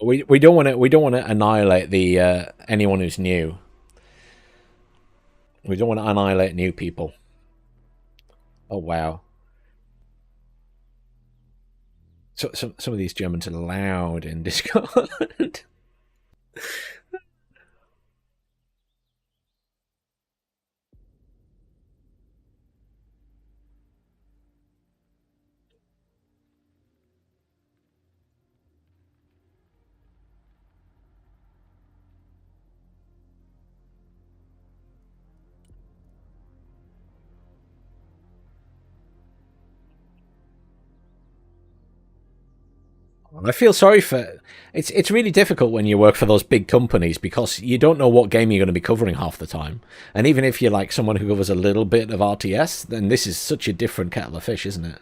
We don't want to annihilate the anyone who's new. We don't want to annihilate new people. Oh wow. So some of these Germans are loud in Discord. I feel sorry for it's really difficult when you work for those big companies because you don't know what game you're going to be covering half the time. And even if you're like someone who covers a little bit of RTS, then this is such a different kettle of fish, isn't it?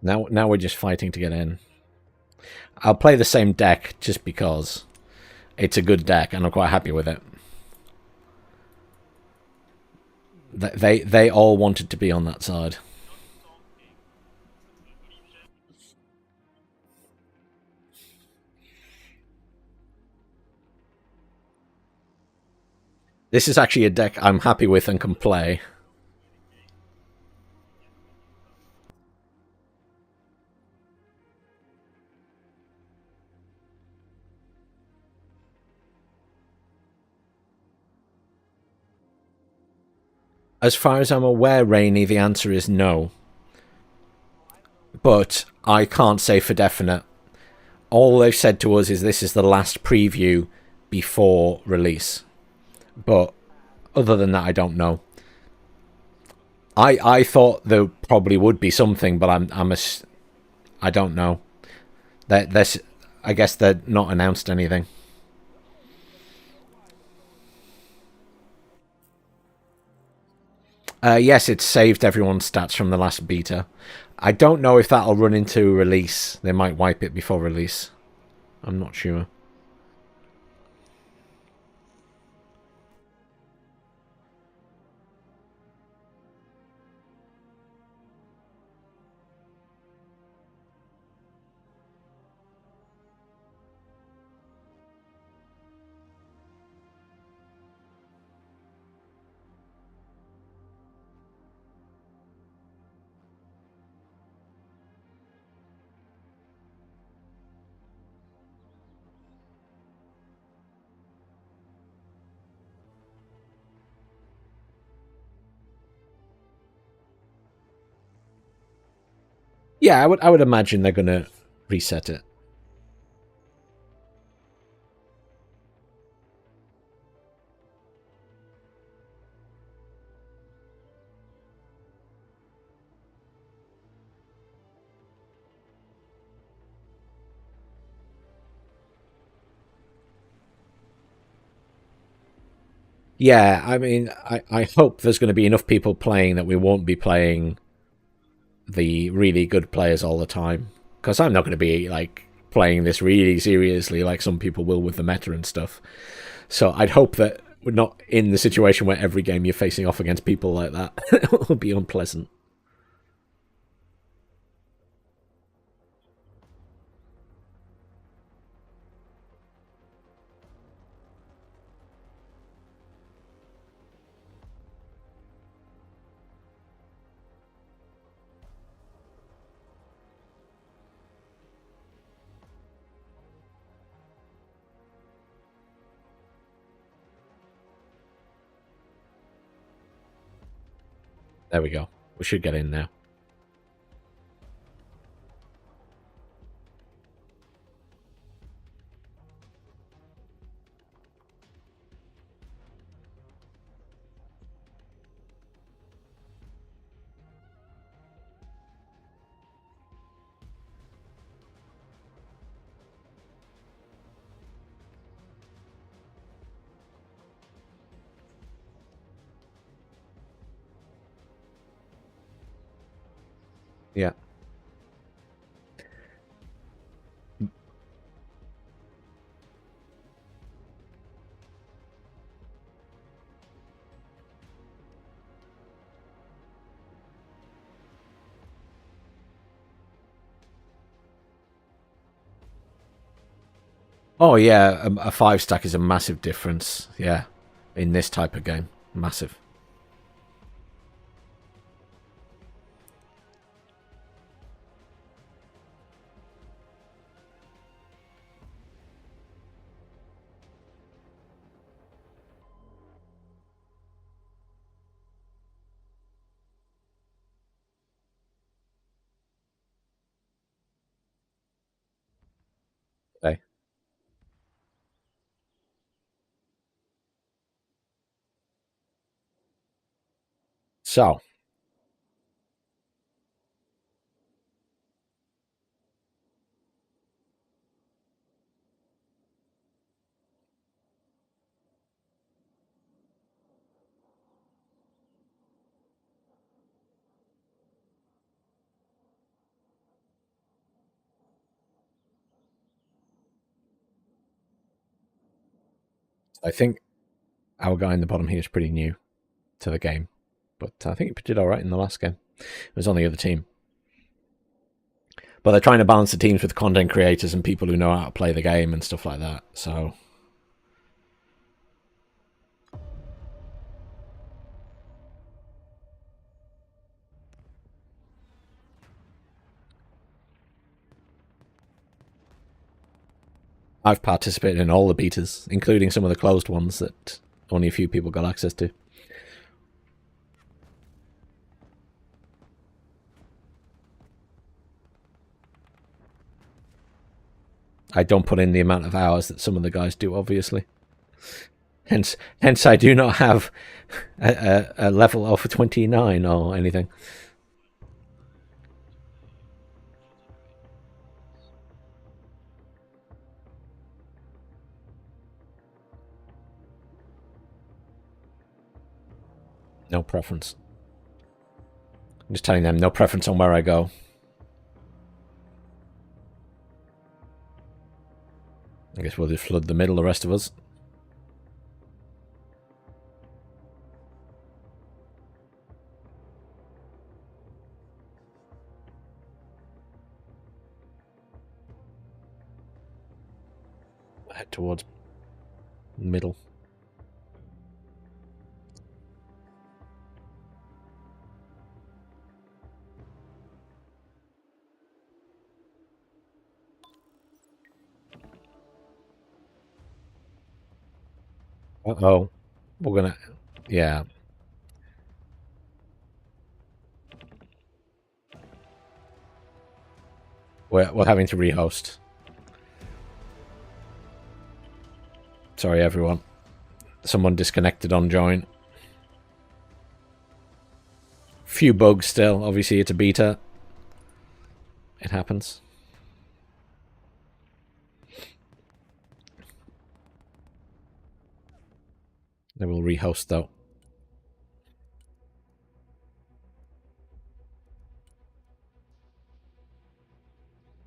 Now we're just fighting to get in. I'll play the same deck just because it's a good deck and I'm quite happy with it. They all wanted to be on that side. This is actually a deck I'm happy with and can play. As far as I'm aware, Rainy, the answer is no. But I can't say for definite. All they've said to us is this is the last preview before release. But other than that, I don't know. I thought there probably would be something, but I don't know. There's I guess they're not announced anything. Yes, it's saved everyone's stats from the last beta. I don't know if that'll run into release. They might wipe it before release. I'm not sure. Yeah, I would imagine they're gonna reset it. Yeah, I mean, I hope there's going to be enough people playing that we won't be playing the really good players all the time. Because I'm not going to be like playing this really seriously like some people will with the meta and stuff. So I'd hope that we're not in the situation where every game you're facing off against people like that. It will be unpleasant. There we go. We should get in now. Yeah. Oh yeah, a 5 stack is a massive difference. Yeah, in this type of game, massive. Okay. So I think our guy in the bottom here is pretty new to the game, but I think he did all right in the last game. It was on the other team. But they're trying to balance the teams with content creators and people who know how to play the game and stuff like that. So I've participated in all the betas, including some of the closed ones that only a few people got access to. I don't put in the amount of hours that some of the guys do, obviously. Hence, I do not have a level of 29 or anything. No preference. I'm just telling them no preference on where I go. I guess we'll just flood the middle, the rest of us. Head towards middle. Uh-oh. We're gonna... Yeah. We're having to rehost. Sorry, everyone. Someone disconnected on join. Few bugs still. Obviously, it's a beta. It happens. They will rehost, though.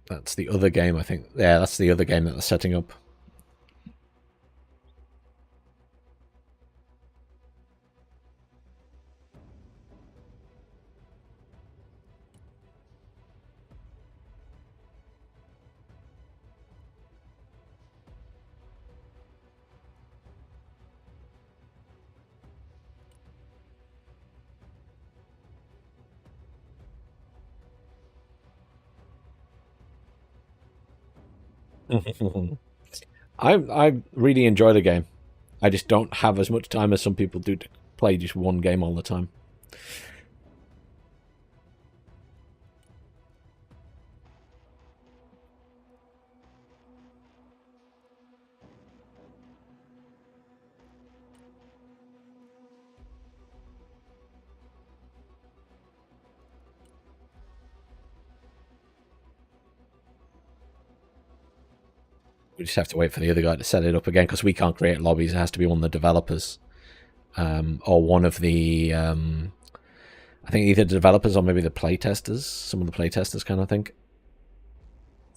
That's the other game, I think. Yeah, that's the other game that they're setting up. I really enjoy the game. I just don't have as much time as some people do to play just one game all the time. We just have to wait for the other guy to set it up again, because we can't create lobbies. It has to be one of the developers, or one of the I think either the developers or maybe the playtesters. Some of the playtesters can, I think.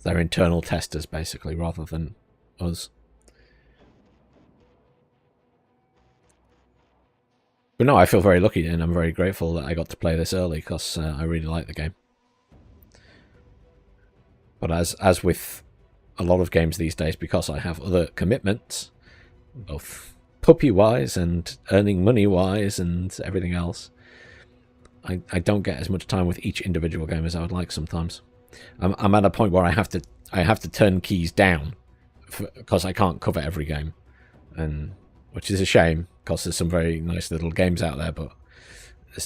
They're internal testers, basically, rather than us. But no, I feel very lucky, and I'm very grateful that I got to play this early, because I really like the game. But as with a lot of games these days, because I have other commitments, both puppy-wise and earning money-wise and everything else, I don't get as much time with each individual game as I would like sometimes. I'm at a point where I have to turn keys down because I can't cover every game, and which is a shame, because there's some very nice little games out there, but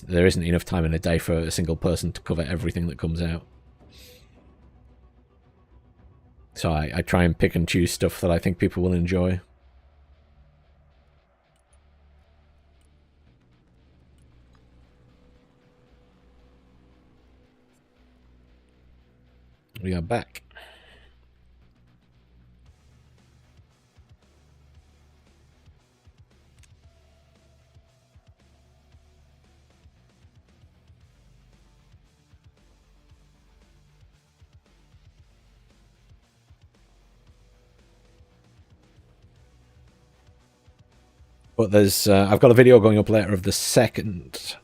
there isn't enough time in a day for a single person to cover everything that comes out. So I try and pick and choose stuff that I think people will enjoy. We are back. But there's I've got a video going up later of the second.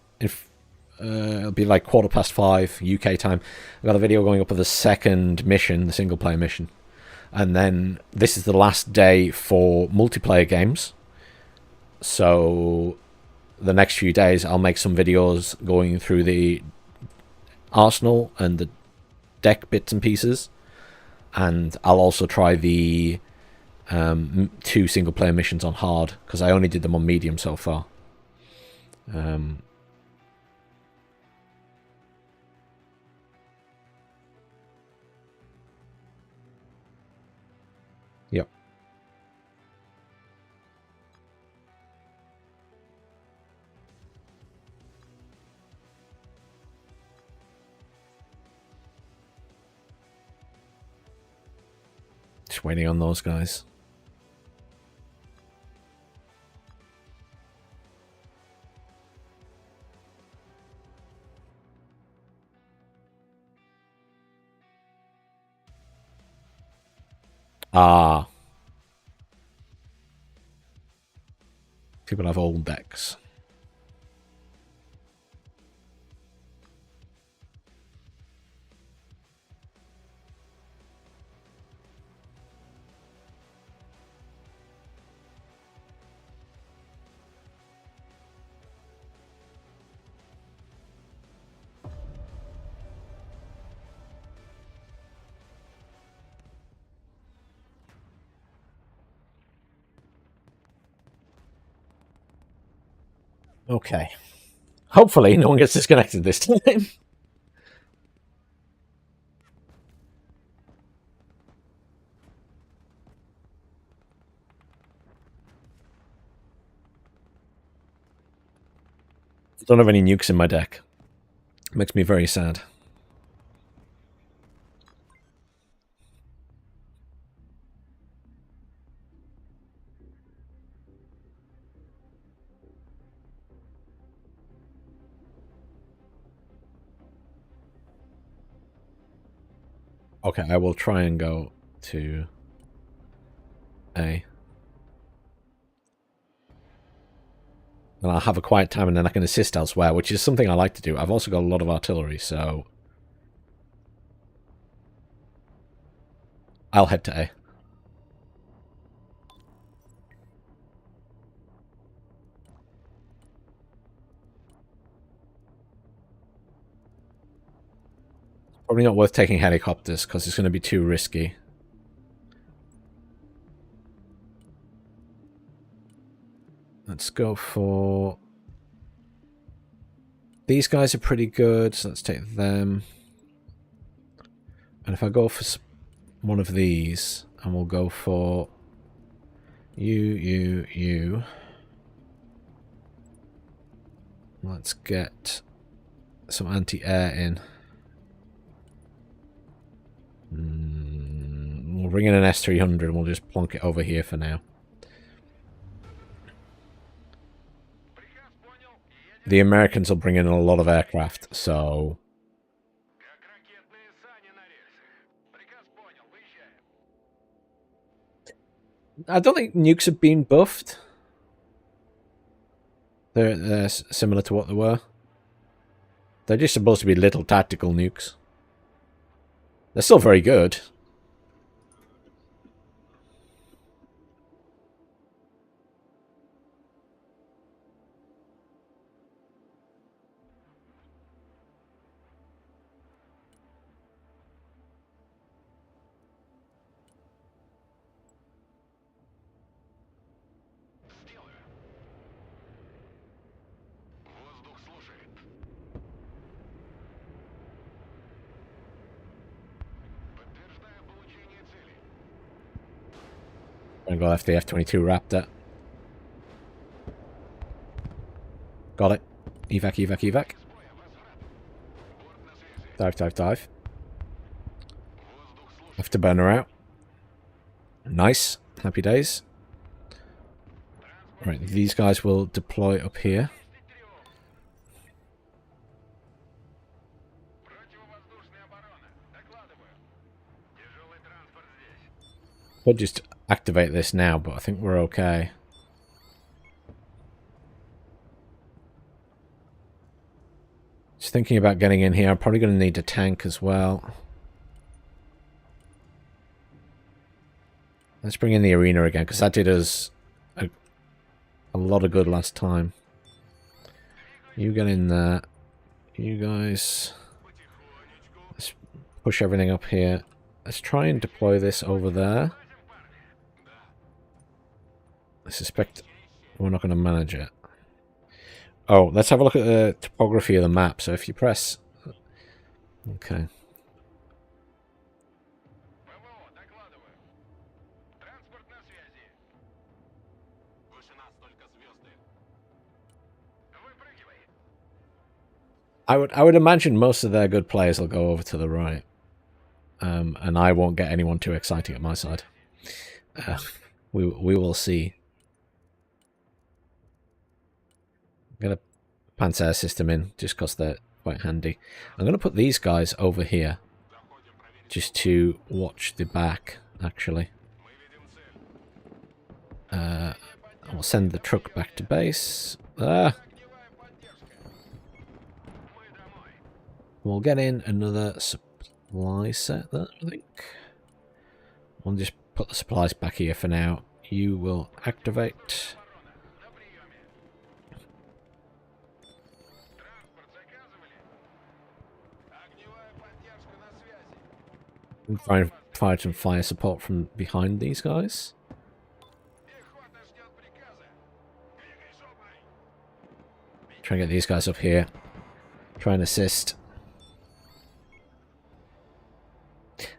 It'll be like 5:15 UK time. I've got a video going up of the second mission, the single player mission, and then this is the last day for multiplayer games. So the next few days, I'll make some videos going through the arsenal and the deck bits and pieces, and I'll also try the 2 single player missions on hard, because I only did them on medium so far. Yep. Just waiting on those guys. Ah. People have old decks. Okay. Hopefully no one gets disconnected this time. Don't have any nukes in my deck. Makes me very sad. Okay, I will try and go to A. And I'll have a quiet time, and then I can assist elsewhere, which is something I like to do. I've also got a lot of artillery, so I'll head to A. Probably not worth taking helicopters, because it's going to be too risky. Let's go for... These guys are pretty good, so let's take them. And if I go for one of these, and we'll go for you. Let's get some anti-air in. We'll bring in an S-300 and we'll just plonk it over here for now. The Americans will bring in a lot of aircraft, so... I don't think nukes have been buffed. They're similar to what they were. They're just supposed to be little tactical nukes. They're still very good. I'm gonna go after the F-22 Raptor. Got it. Evac, evac, evac. Dive, dive, dive. Afterburner out. Nice. Happy days. Right, these guys will deploy up here. We'll just activate this now, but I think we're okay. Just thinking about getting in here. I'm probably going to need a tank as well. Let's bring in the arena again, because that did us a lot of good last time. You get in there. You guys... Let's push everything up here. Let's try and deploy this over there. I suspect we're not going to manage it. Oh, let's have a look at the topography of the map. So if you press... Okay. I would imagine most of their good players will go over to the right. And I won't get anyone too exciting at my side. We will see. I'm going to Panzer system in, just because they're quite handy. I'm going to put these guys over here, just to watch the back, actually. I'll send the truck back to base. We'll get in another supply set there, I think. We'll just put the supplies back here for now. You will activate. And find some fire support from behind these guys. Try and get these guys up here. Try and assist.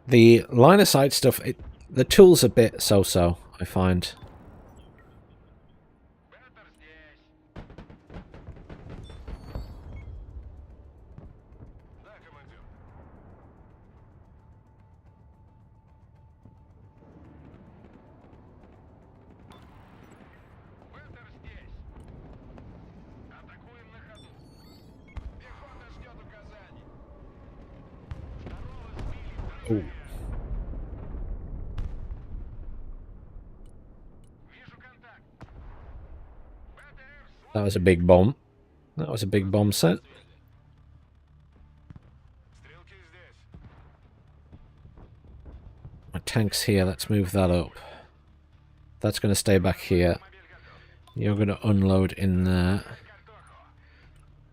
The line of sight stuff, the tool's a bit so-so, I find. Ooh. That was a big bomb. That was a big bomb set. My tank's here. Let's move that up. That's going to stay back here. You're going to unload in there.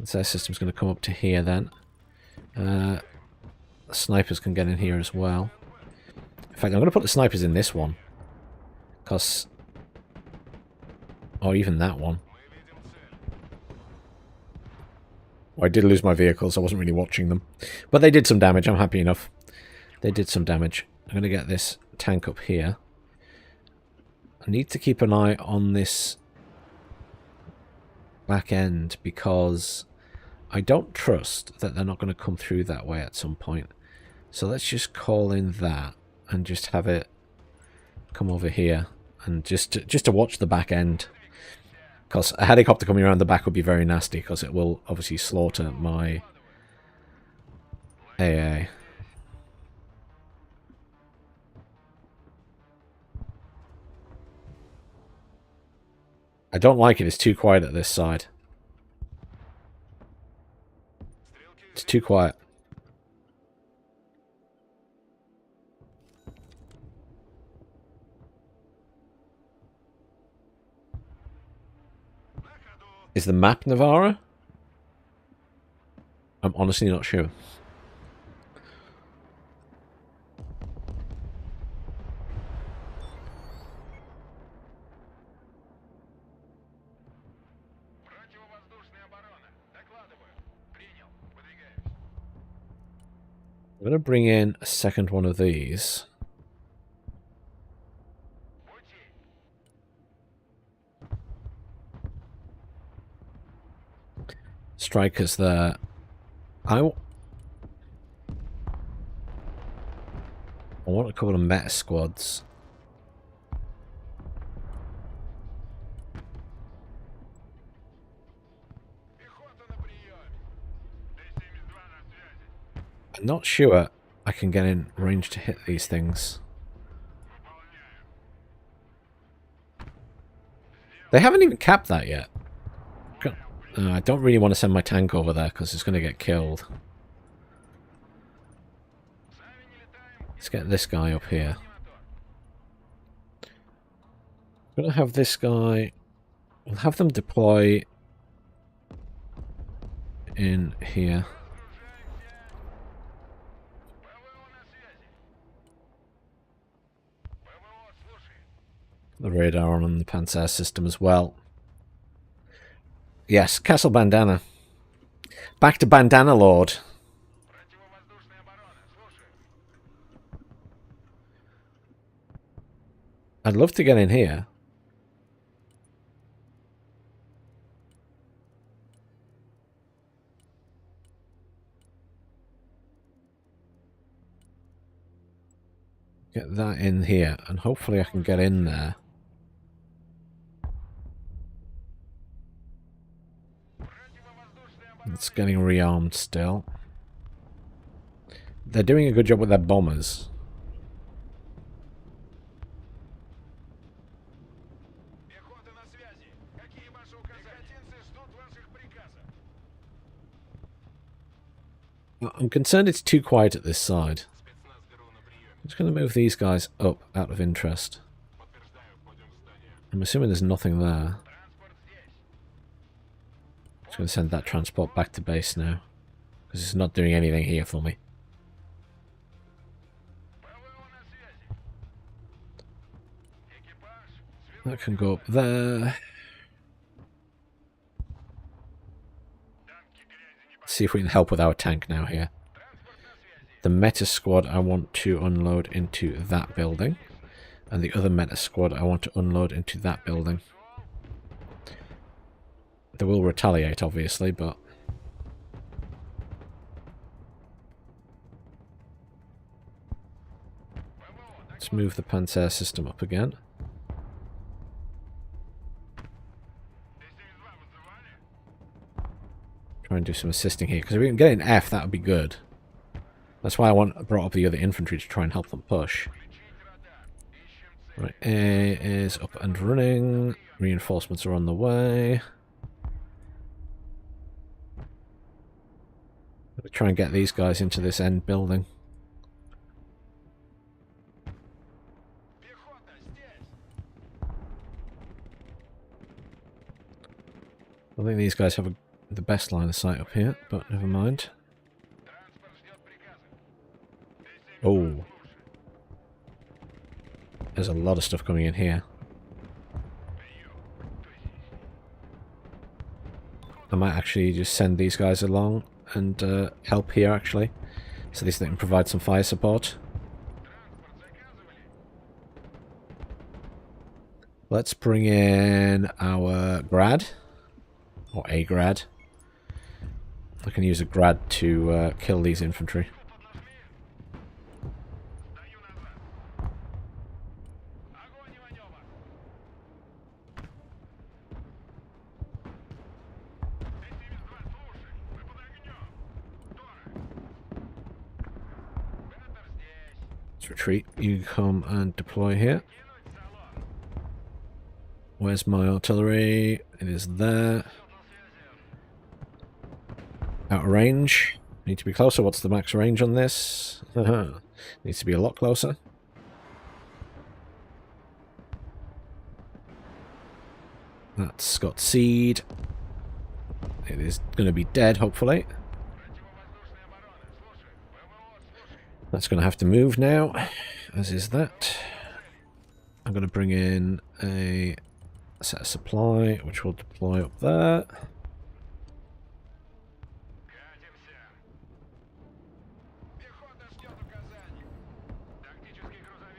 Their system's going to come up to here then. The snipers can get in here as well. In fact, I'm going to put the snipers in this one. Because... or even that one. Well, I did lose my vehicles. I wasn't really watching them. But they did some damage. I'm happy enough. They did some damage. I'm going to get this tank up here. I need to keep an eye on this back end because I don't trust that they're not going to come through that way at some point. So let's just call in that and just have it come over here and just to watch the back end. Because a helicopter coming around the back would be very nasty, because it will obviously slaughter my AA. I don't like it. It's too quiet at this side. It's too quiet. Is the map Navarra? I'm honestly not sure. I'm going to bring in a second one of these. Strikers there. I want a couple of meta squads. I'm not sure I can get in range to hit these things. They haven't even capped that yet. I don't really want to send my tank over there because it's going to get killed. Let's get this guy up here. I'm going to have this guy... We'll have them deploy in here. The radar on the Panzer system as well. Yes, Castle Bandanner. Back to Bandanner Lord. I'd love to get in here. Get that in here, and hopefully I can get in there. It's getting rearmed still. They're doing a good job with their bombers. I'm concerned it's too quiet at this side. I'm just going to move these guys up out of interest. I'm assuming there's nothing there. Just going to send that transport back to base now, because it's not doing anything here for me. That can go up there. Let's see if we can help with our tank now here. The meta squad I want to unload into that building, and the other meta squad I want to unload into that building. They will retaliate, obviously, but... Let's move the Panzer system up again. Try and do some assisting here, because if we can get an F, that would be good. That's why I brought up the other infantry to try and help them push. Right, A is up and running. Reinforcements are on the way. Try and get these guys into this end building. I think these guys have the best line of sight up here, but never mind. Oh. There's a lot of stuff coming in here. I might actually just send these guys along and help here, actually. So at least they can provide some fire support. Let's bring in our grad. Or a grad. I can use a grad to kill these infantry. Let's retreat. You come and deploy here. Where's my artillery? It is there. Out of range. Need to be closer. What's the max range on this? Needs to be a lot closer. That's got seed. It is going to be dead, hopefully. That's going to have to move now, as is that. I'm going to bring in a set of supply, which will deploy up there.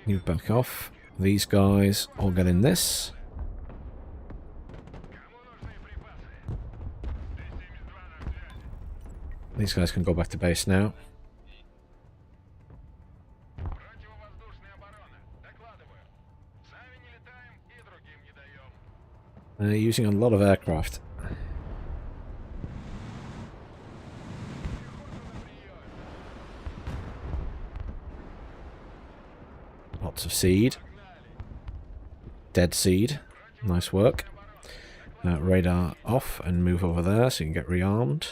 You back off. These guys all get in this. These guys can go back to base now. Using a lot of aircraft. Lots of seed. Dead seed. Nice work. Radar off and move over there so you can get rearmed.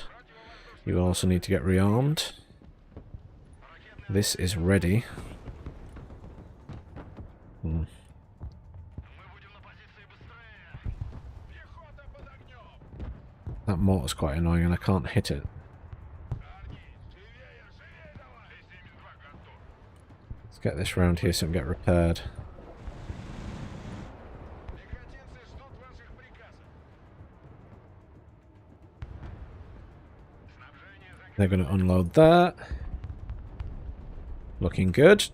You will also need to get rearmed. This is ready. That mortar's quite annoying and I can't hit it. Let's get this round here so it can get repaired. They're going to unload that. Looking good.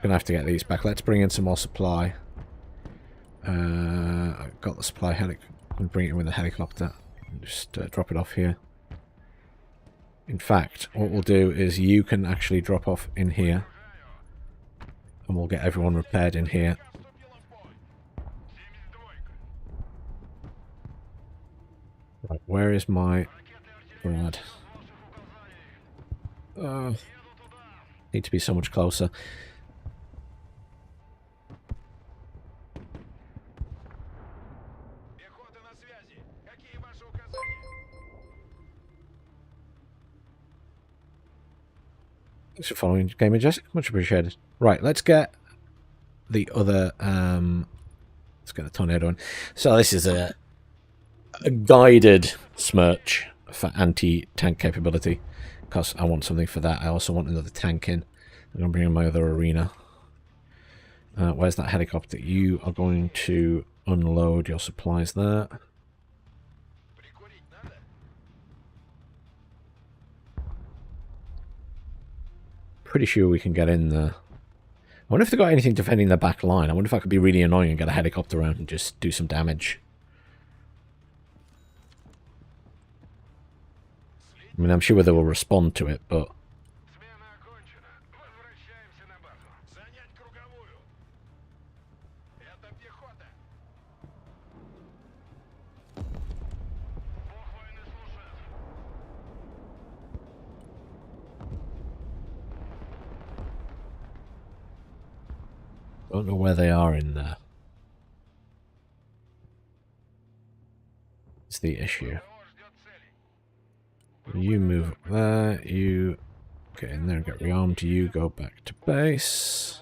Gonna have to get these back. Let's bring in some more supply. I've got the supply helicopter. I'm gonna bring it in with a helicopter. Just drop it off here. In fact, what we'll do is you can actually drop off in here, and we'll get everyone repaired in here. Right, where is my Brad? Need to be so much closer. Thanks for following, Game Majestic. Much appreciated. Right, let's get the other. Let's get the tornado in. So this is a guided smirch for anti-tank capability, because I want something for that. I also want another tank in. I'm going to bring in my other arena. Where's that helicopter? You are going to unload your supplies there. Pretty sure we can get in there. I wonder if they've got anything defending the back line. I wonder if I could be really annoying and get a helicopter around and just do some damage. I mean, I'm sure they will respond to it, but... don't know where they are in there. It's the issue. You move up there, you get in there and get rearmed, you go back to base.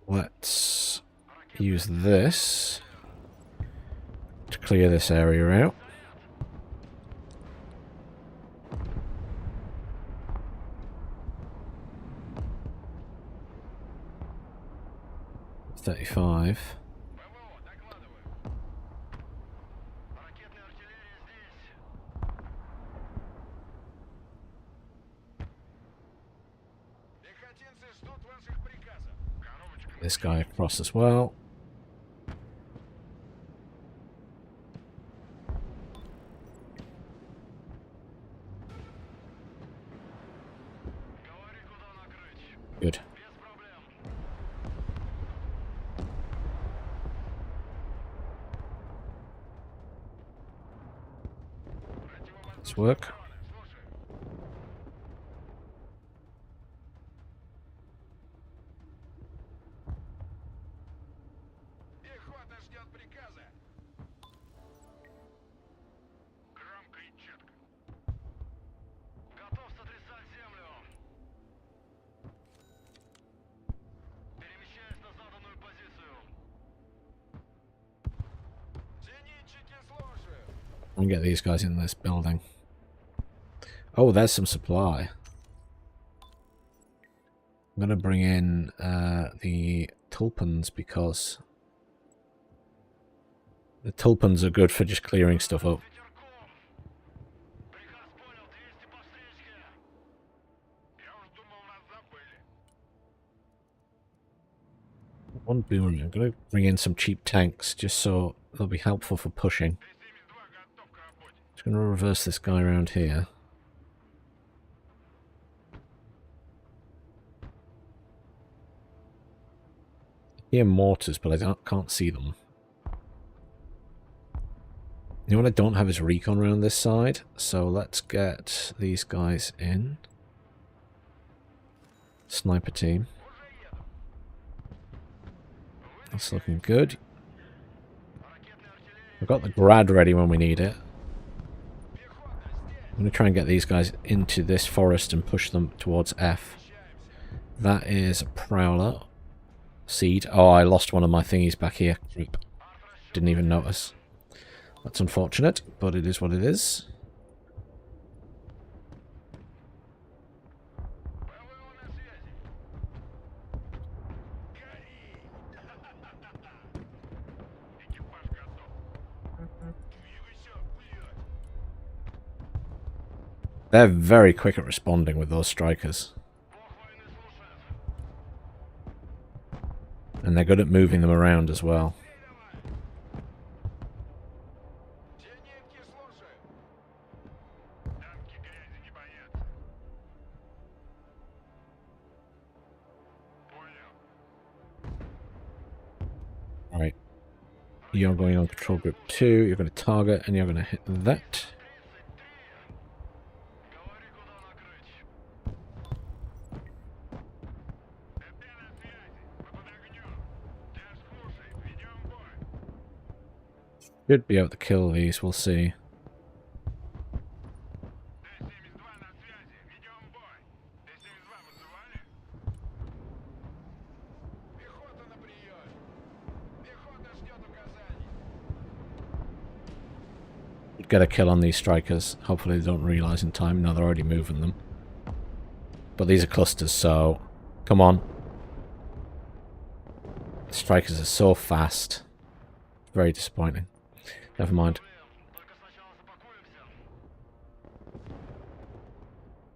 Let's use this to clear this area out. .35. This guy across as well. Good. Nice work. And get these guys in this building. Oh, there's some supply. I'm going to bring in the tulpans because the tulpans are good for just clearing stuff up. One boomerang. I'm going to bring in some cheap tanks just so they'll be helpful for pushing. Just going to reverse this guy around here. I hear mortars, but I can't see them. You know what I don't have is recon around this side, so let's get these guys in. Sniper team. That's looking good. We've got the grad ready when we need it. I'm going to try and get these guys into this forest and push them towards F. That is a prowler. Seed. Oh, I lost one of my thingies back here. Didn't even notice. That's unfortunate, but it is what it is. They're very quick at responding with those strikers. And they're good at moving them around as well. Alright. You're going on control group 2, you're going to target, and you're going to hit that. Should be able to kill these, we'll see. Get a kill on these strikers. Hopefully they don't realise in time. No, they're already moving them. But these are clusters, so... Come on. The strikers are so fast. Very disappointing. Never mind.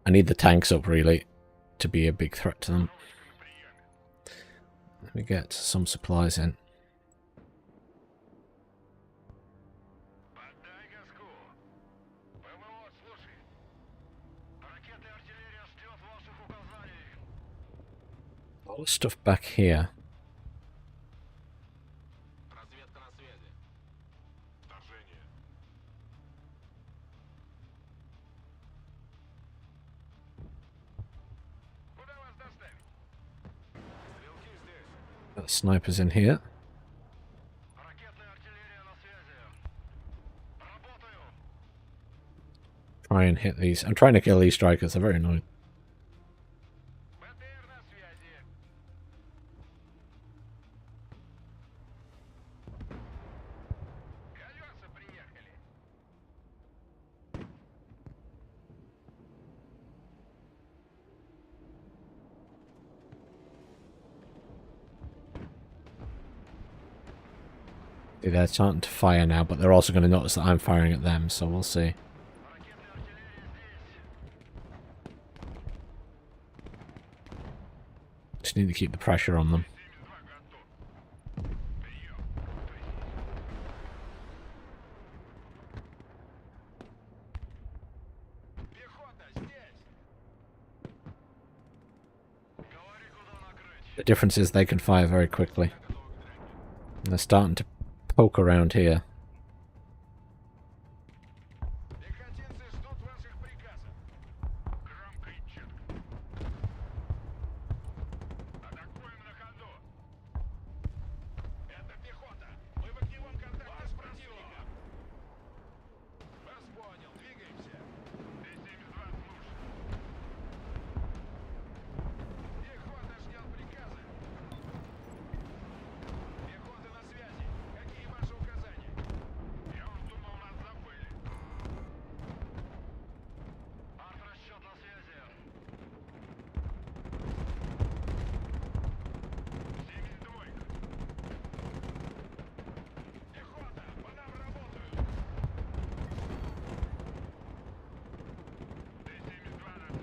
I need the tanks up, really, to be a big threat to them. Let me get some supplies in. All the stuff back here. Got snipers in here. Try and hit these. I'm trying to kill these strikers. They're very annoying. They're starting to fire now, but they're also going to notice that I'm firing at them, so we'll see. Just need to keep the pressure on them. The difference is they can fire very quickly. And they're starting to poke around here.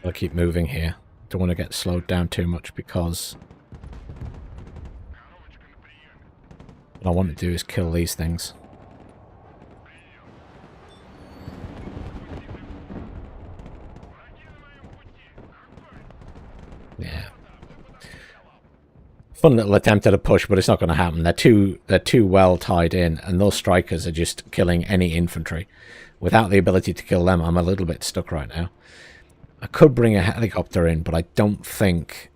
I'll keep moving here. Don't want to get slowed down too much because what I want to do is kill these things. Yeah. Fun little attempt at a push, but it's not going to happen. They're too well tied in, and those strikers are just killing any infantry. Without the ability to kill them, I'm a little bit stuck right now. I could bring a helicopter in, but I don't think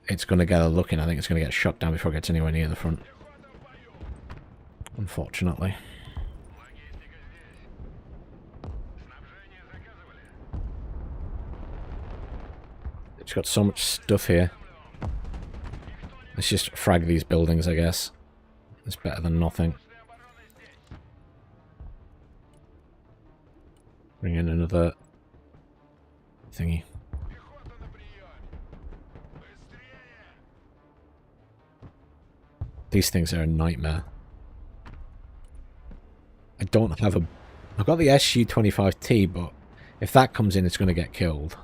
it's going to get a look in. I think it's going to get shot down before it gets anywhere near the front. Unfortunately. It's got so much stuff here. Let's just frag these buildings, I guess. It's better than nothing. Bring in another thingy. These things are a nightmare. I don't have a... I've got the SU-25T, but if that comes in, it's going to get killed.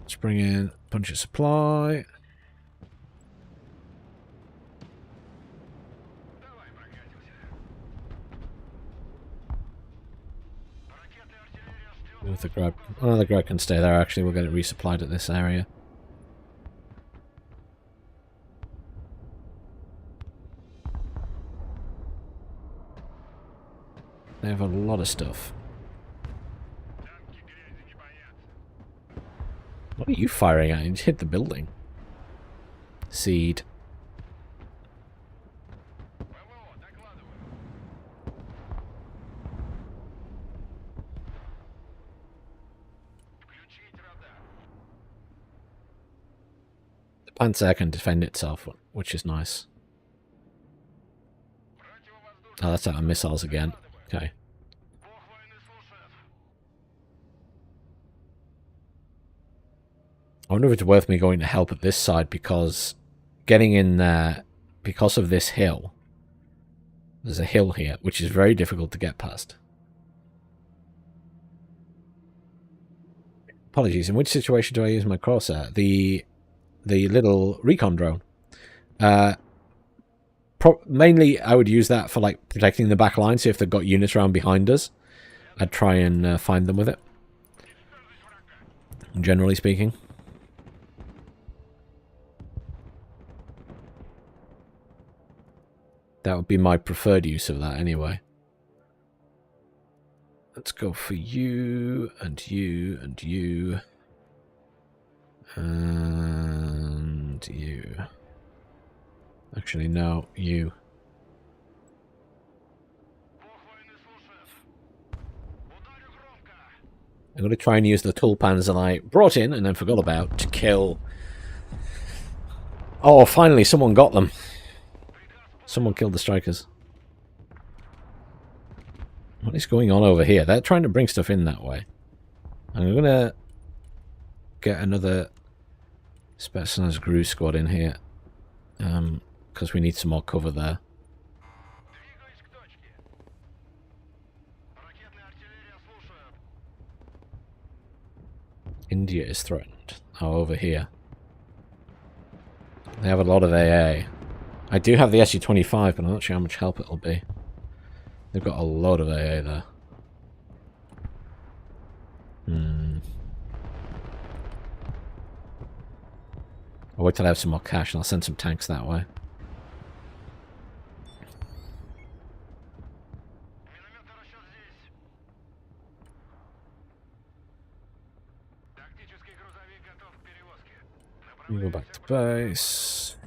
Let's bring in a bunch of supply. With the grab. Oh, the grab can stay there, actually. We'll get it resupplied at this area. They have a lot of stuff. What are you firing at? You just hit the building. Seed. The Panzer can defend itself, which is nice. Oh, that's out of missiles again. Okay. I wonder if it's worth me going to help at this side, because getting in there, because of this hill, there's a hill here, which is very difficult to get past. Apologies, in which situation do I use my crosshair? The little recon drone. Mainly, I would use that for like protecting the back line, so if they've got units around behind us, I'd try and find them with it. Generally speaking. That would be my preferred use of that anyway. Let's go for you, and you, and you. And you. Actually, no, you. I'm going to try and use the tulpans that I brought in and then forgot about to kill... Oh, finally, someone got them. Someone killed the strikers. What is going on over here? They're trying to bring stuff in that way. I'm going to get another Specialized Gru squad in here. Because we need some more cover there. India is threatened. Oh, over here. They have a lot of AA. I do have the SU-25, but I'm not sure how much help it'll be. They've got a lot of AA there. I'll wait till I have some more cash and I'll send some tanks that way. We go back to base.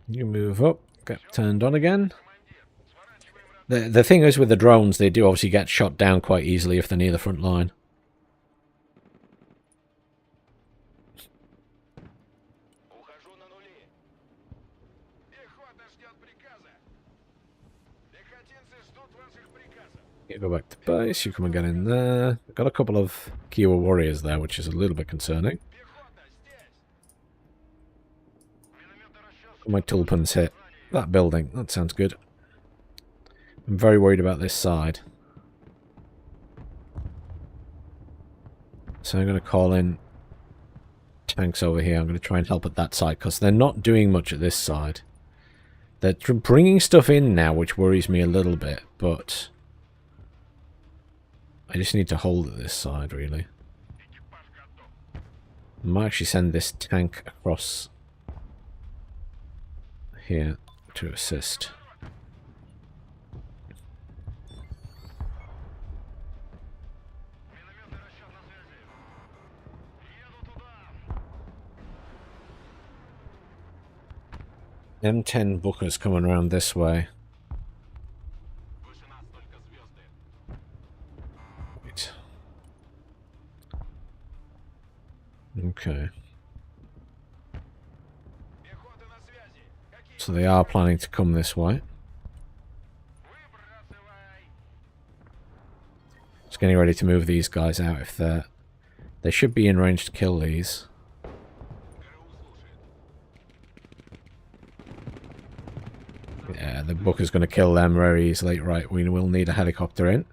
You move up, get turned on again. The thing is with the drones, they do obviously get shot down quite easily if they're near the front line. You go back to base, you come and get in there. I've got a couple of Kiowa warriors there, which is a little bit concerning. My tulpans hit that building. That sounds good. I'm very worried about this side. So I'm going to call in tanks over here. I'm going to try and help at that side, because they're not doing much at this side. They're bringing stuff in now, which worries me a little bit, but I just need to hold at this side, really. I might actually send this tank across here to assist. M10 Booker's coming around this way. Wait. Okay. So they are planning to come this way. Just getting ready to move these guys out if they're... They should be in range to kill these. Yeah, the Booker's going to kill them very easily. Right, we will need a helicopter in.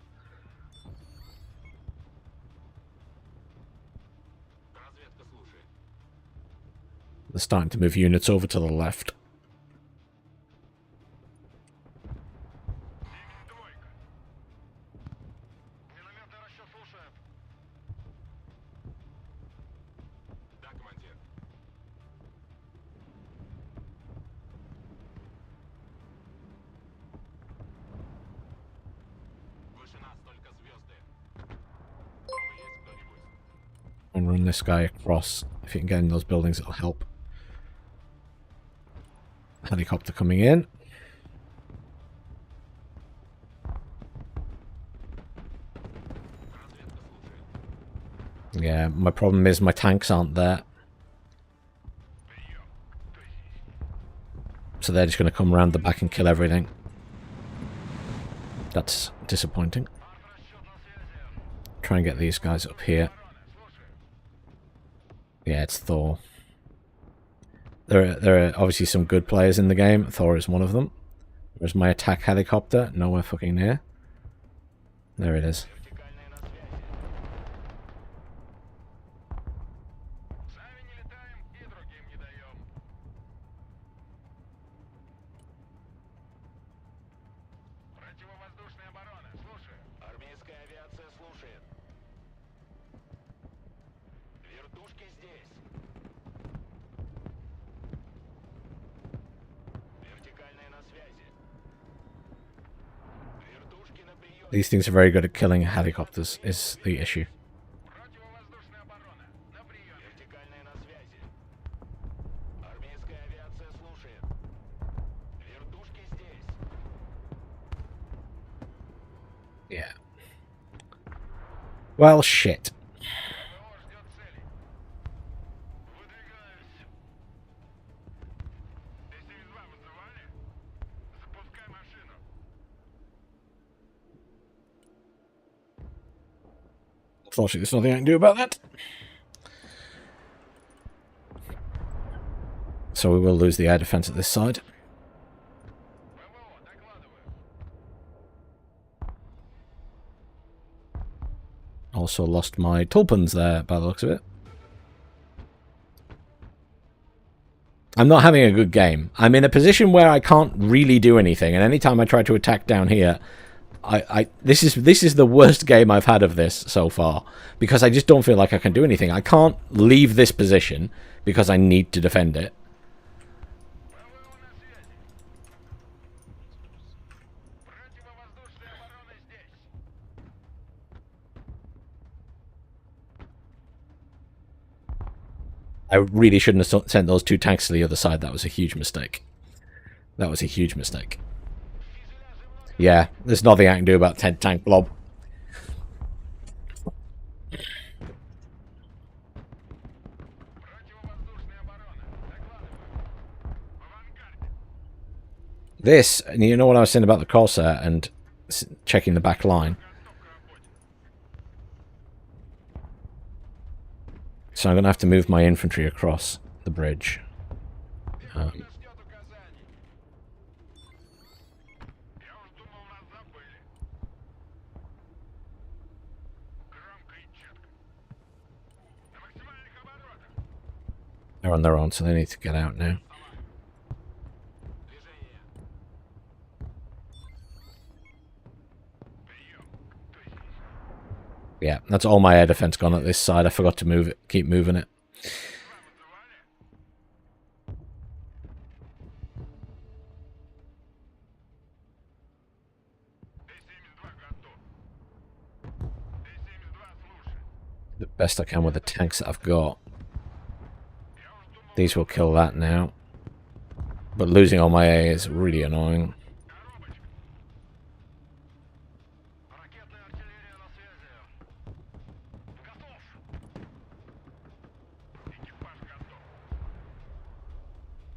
They're starting to move units over to the left. And run this guy across. If you can get in those buildings, it'll help. Helicopter coming in. Yeah, my problem is my tanks aren't there. So they're just going to come around the back and kill everything. That's disappointing. Try and get these guys up here. Yeah, it's Thor. There are obviously some good players in the game. Thor is one of them. Where's my attack helicopter? Nowhere fucking near. There it is. These things are very good at killing helicopters, is the issue. Yeah. Well, shit. Unfortunately, there's nothing I can do about that. So we will lose the air defense at this side. Also lost my tulpans there, by the looks of it. I'm not having a good game. I'm in a position where I can't really do anything, and anytime I try to attack down here, this is the worst game I've had of this so far, because I just don't feel like I can do anything. I can't leave this position because I need to defend it. I really shouldn't have sent those two tanks to the other side. That was a huge mistake. That was a huge mistake. Yeah, there's nothing I can do about 10 tank blob. This, and you know what I was saying about the Corsair and checking the back line? So I'm going to have to move my infantry across the bridge. They're on their own, so they need to get out now. Yeah, that's all my air defense gone at this side. I forgot to move it. Keep moving it. The best I can with the tanks that I've got. These will kill that now. But losing all my A is really annoying.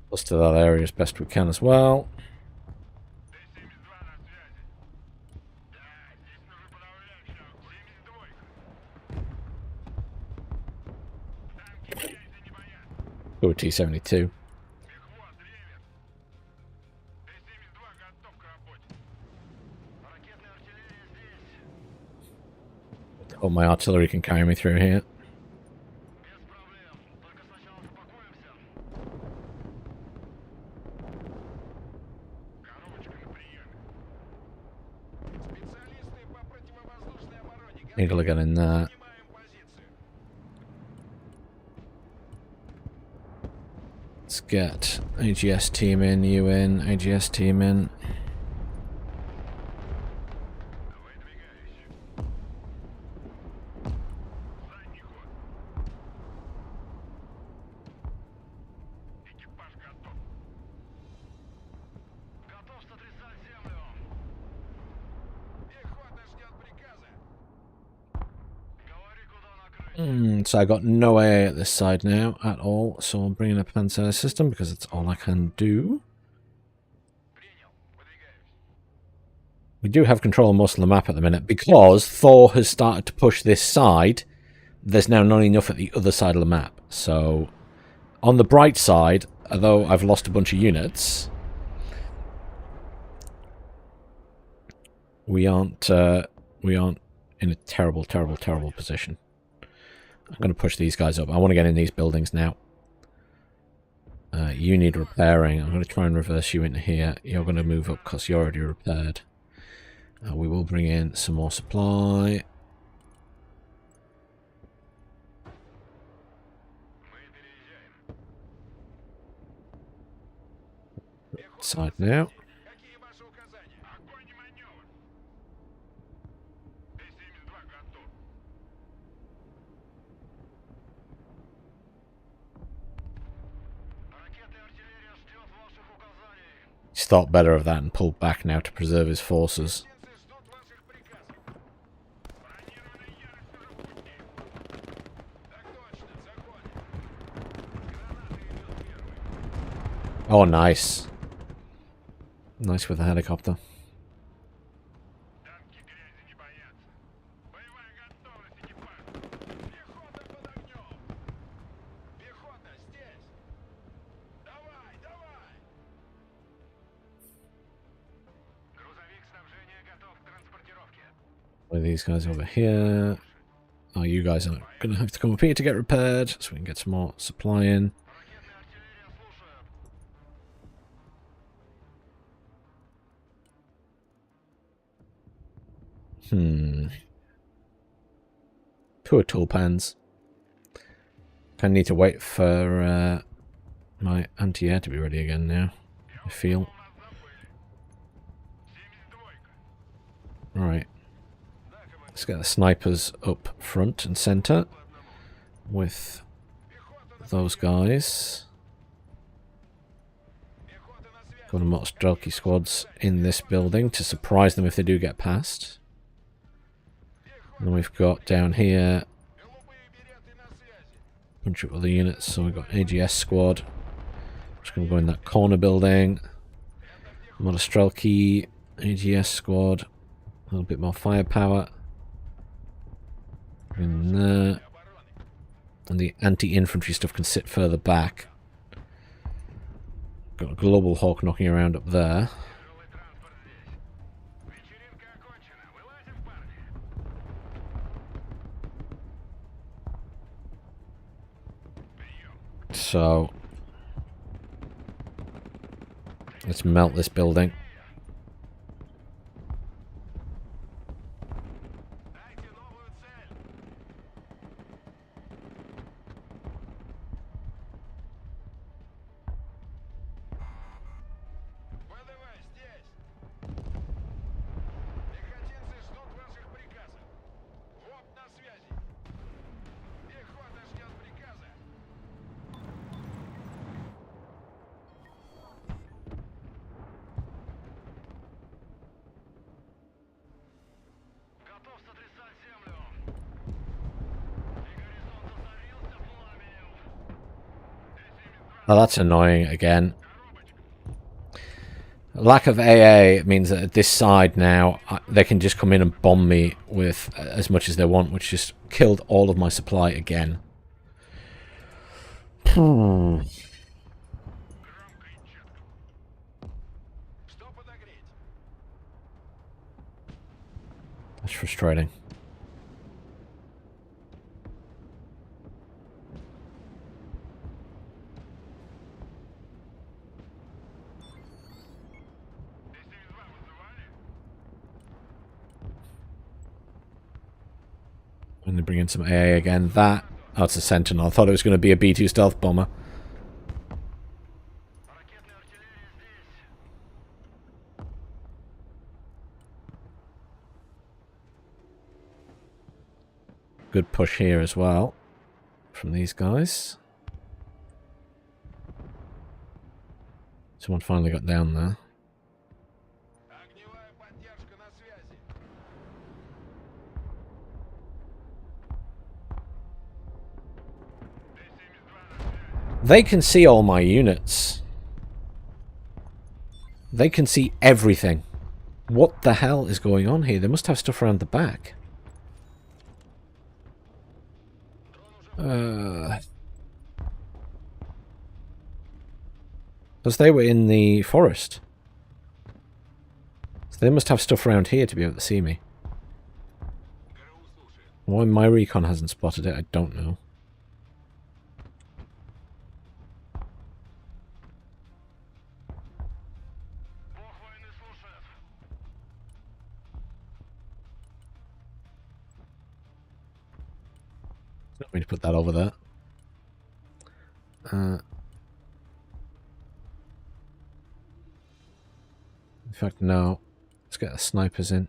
Plus to that area as best we can as well. Go T-72. Hope my artillery can carry me through here. Eagle again in there. Let's get AGS team in, you in, AGS team in. So I got no AA at this side now at all, so I'm bringing a Bandanner system because it's all I can do. We do have control of most of the map at the minute because Thor has started to push this side. There's now not enough at the other side of the map. So on the bright side, although I've lost a bunch of units, we aren't in a terrible, terrible, terrible position. I'm going to push these guys up. I want to get in these buildings now. You need repairing. I'm going to try and reverse you into here. You're going to move up because you're already repaired. We will bring in some more supply. Side now. He's thought better of that and pulled back now to preserve his forces. Oh, nice. Nice with the helicopter. One of these guys over here. Oh, you guys are going to have to come up here to get repaired so we can get some more supply in. Poor toolpans. Kind of need to wait for my anti-air to be ready again now, I feel. Alright. Let's get the snipers up front and center with those guys. Got a Motostrelki squads in this building to surprise them if they do get past. And then we've got down here a bunch of other units. So we've got AGS squad. Just going to go in that corner building. Motostrelki, AGS squad. A little bit more firepower. In there. And the anti-infantry stuff can sit further back. Got a Global Hawk knocking around up there. So let's melt this building. Oh, that's annoying again. Lack of AA means that at this side now, they can just come in and bomb me with as much as they want, which just killed all of my supply again. That's frustrating. And they bring in some AA again. That... Oh, it's a Sentinel. I thought it was going to be a B-2 stealth bomber. Good push here as well. From these guys. Someone finally got down there. They can see all my units. They can see everything. What the hell is going on here? They must have stuff around the back. Because they were in the forest. So they must have stuff around here to be able to see me. Why my recon hasn't spotted it, I don't know. Not me to put that over there. In fact, no. Let's get the snipers in.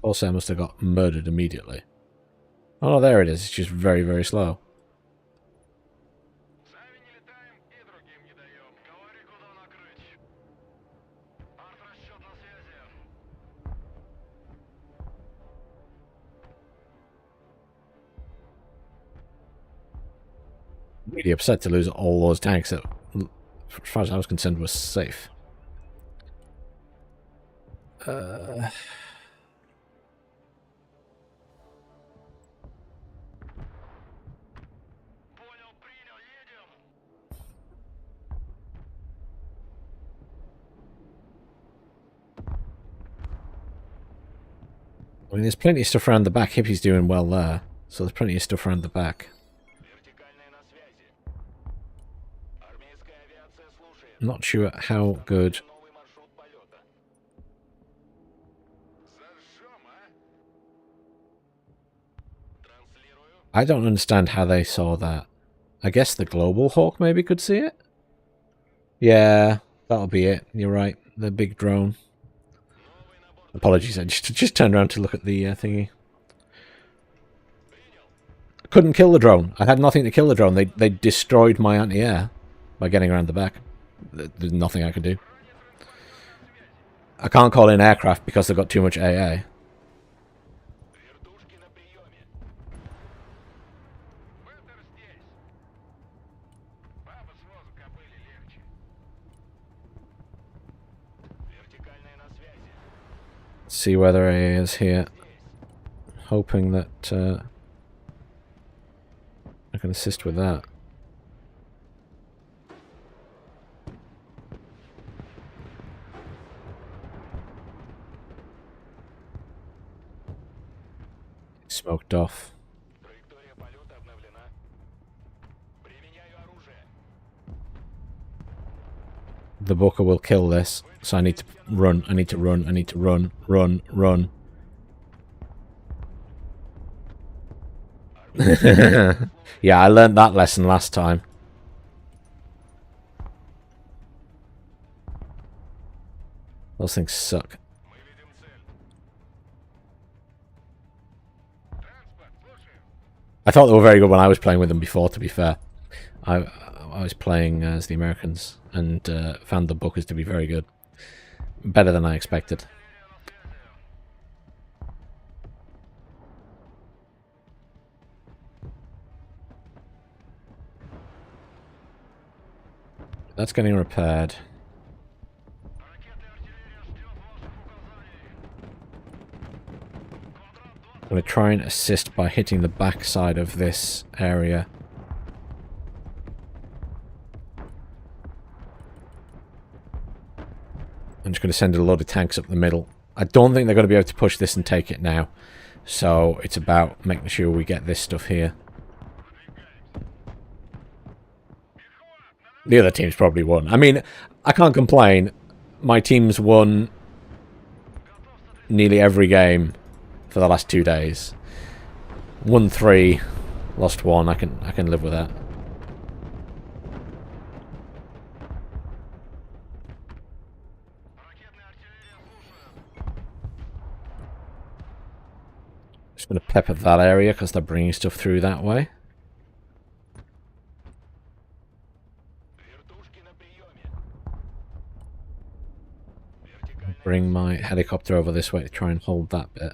Also, I must have got murdered immediately. Oh, there it is. It's just very, very slow. Really upset to lose all those tanks that, as far as I was concerned, was safe. I mean, there's plenty of stuff around the back. Hippie's doing well there. So there's plenty of stuff around the back. I'm not sure how good... I don't understand how they saw that. I guess the Global Hawk maybe could see it? Yeah, that'll be it. You're right. The big drone. Apologies, I just turned around to look at the thingy. Couldn't kill the drone. I had nothing to kill the drone. They destroyed my anti-air by getting around the back. There's nothing I could do. I can't call in aircraft because they've got too much AA. see whether AA is here. Hoping that I can assist with that. Smoked off. The Booker will kill this, so I need to run, I need to run, I need to run, run, run. Yeah, I learned that lesson last time. Those things suck. I thought they were very good when I was playing with them before, to be fair. I was playing as the Americans and found the Bookers to be very good. Better than I expected. That's getting repaired. I'm going to try and assist by hitting the back side of this area. I'm just going to send a load of tanks up the middle. I don't think they're going to be able to push this and take it now. So it's about making sure we get this stuff here. The other team's probably won. I mean, I can't complain. My team's won nearly every game for the last 2 days. Won 3, lost 1. I can live with that. Just going to pepper that area because they're bringing stuff through that way. Bring my helicopter over this way to try and hold that bit.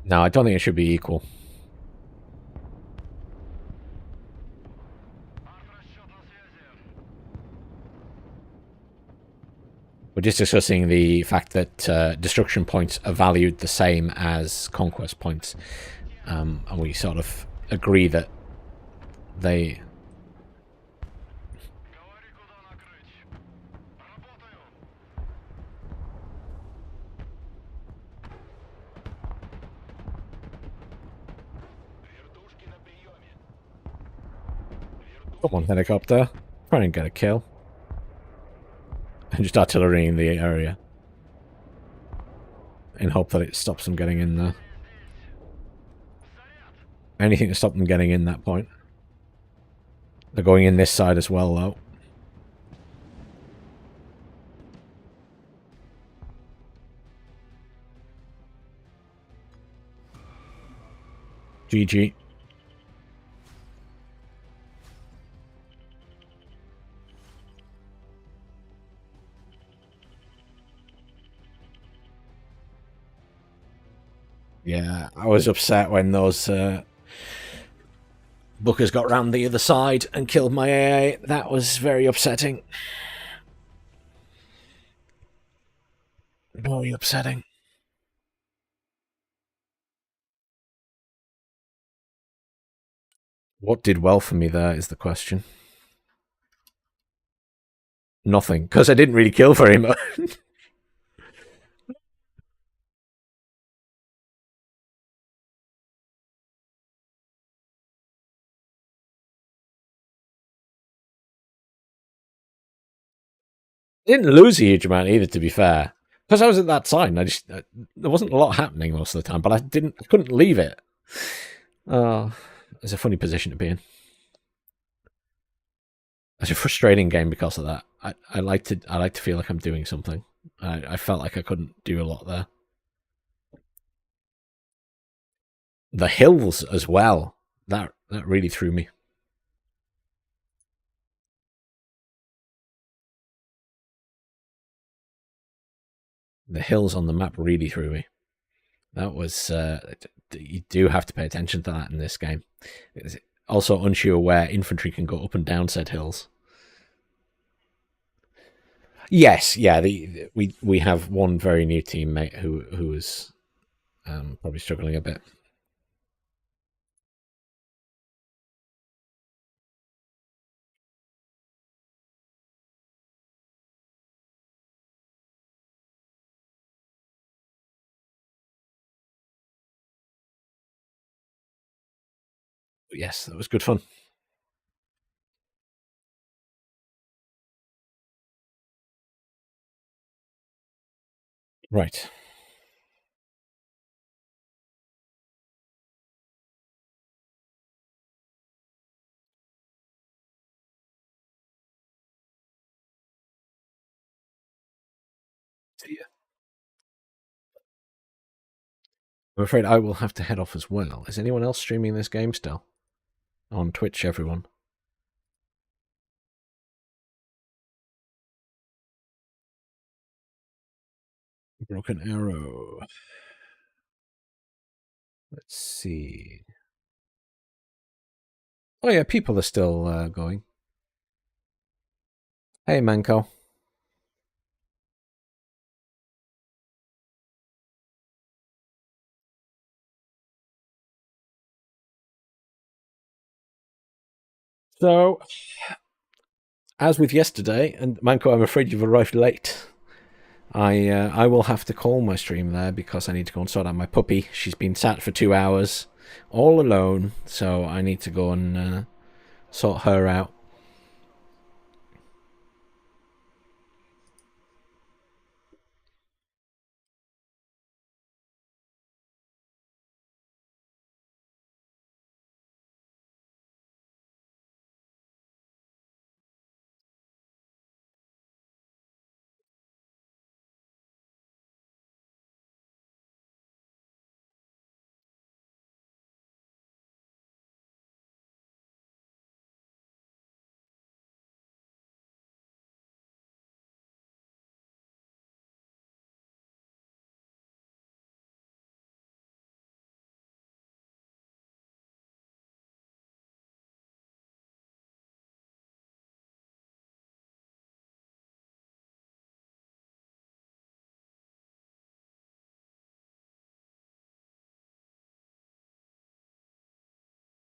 No, I don't think it should be equal. We're just discussing the fact that destruction points are valued the same as conquest points. And we sort of agree that they... Come on, helicopter. Try and get a kill. And just artillerying the area. In hope that it stops them getting in there. Anything to stop them getting in that point. They're going in this side as well, though. GG. Yeah, I was upset when those Bookers got round the other side and killed my AA. That was very upsetting. Very upsetting. What did well for me there is the question. Nothing, because I didn't really kill very much. Didn't lose a huge amount either, to be fair. Because I was at that side, and there wasn't a lot happening most of the time, but I couldn't leave it. Oh, it's a funny position to be in. It's a frustrating game because of that. I like to feel like I'm doing something. I felt like I couldn't do a lot there. The hills as well. That really threw me. The hills on the map really threw me. That was you do have to pay attention to that in this game. It's also unsure where infantry can go up and down said hills. Yes, yeah. We have one very new teammate who is probably struggling a bit. But yes, that was good fun. Right. See ya. I'm afraid I will have to head off as well. Is anyone else streaming this game still? On Twitch, everyone. Broken Arrow. Let's see. Oh yeah, people are still going. Hey, Manco. So, as with yesterday, and Manco, I'm afraid you've arrived late. I will have to call my stream there because I need to go and sort out my puppy. She's been sat for 2 hours, all alone, so I need to go and sort her out.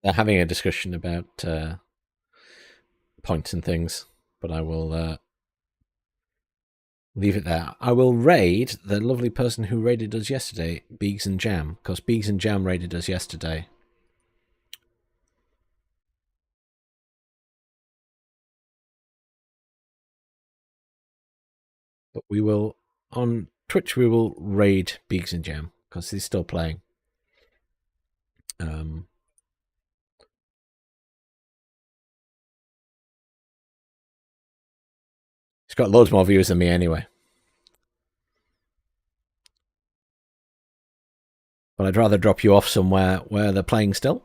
They're having a discussion about points and things, but I will leave it there. I will raid the lovely person who raided us yesterday, Beegs and Jam, because Beegs and Jam raided us yesterday. But we will, on Twitch, we will raid Beegs and Jam, because he's still playing. He's got loads more viewers than me anyway. But I'd rather drop you off somewhere where they're playing still.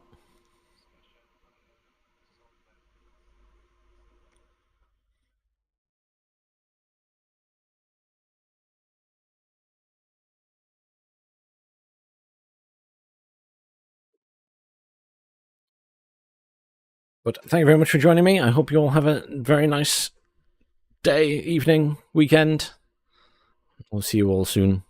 But thank you very much for joining me. I hope you all have a very nice day, evening, weekend. We'll see you all soon.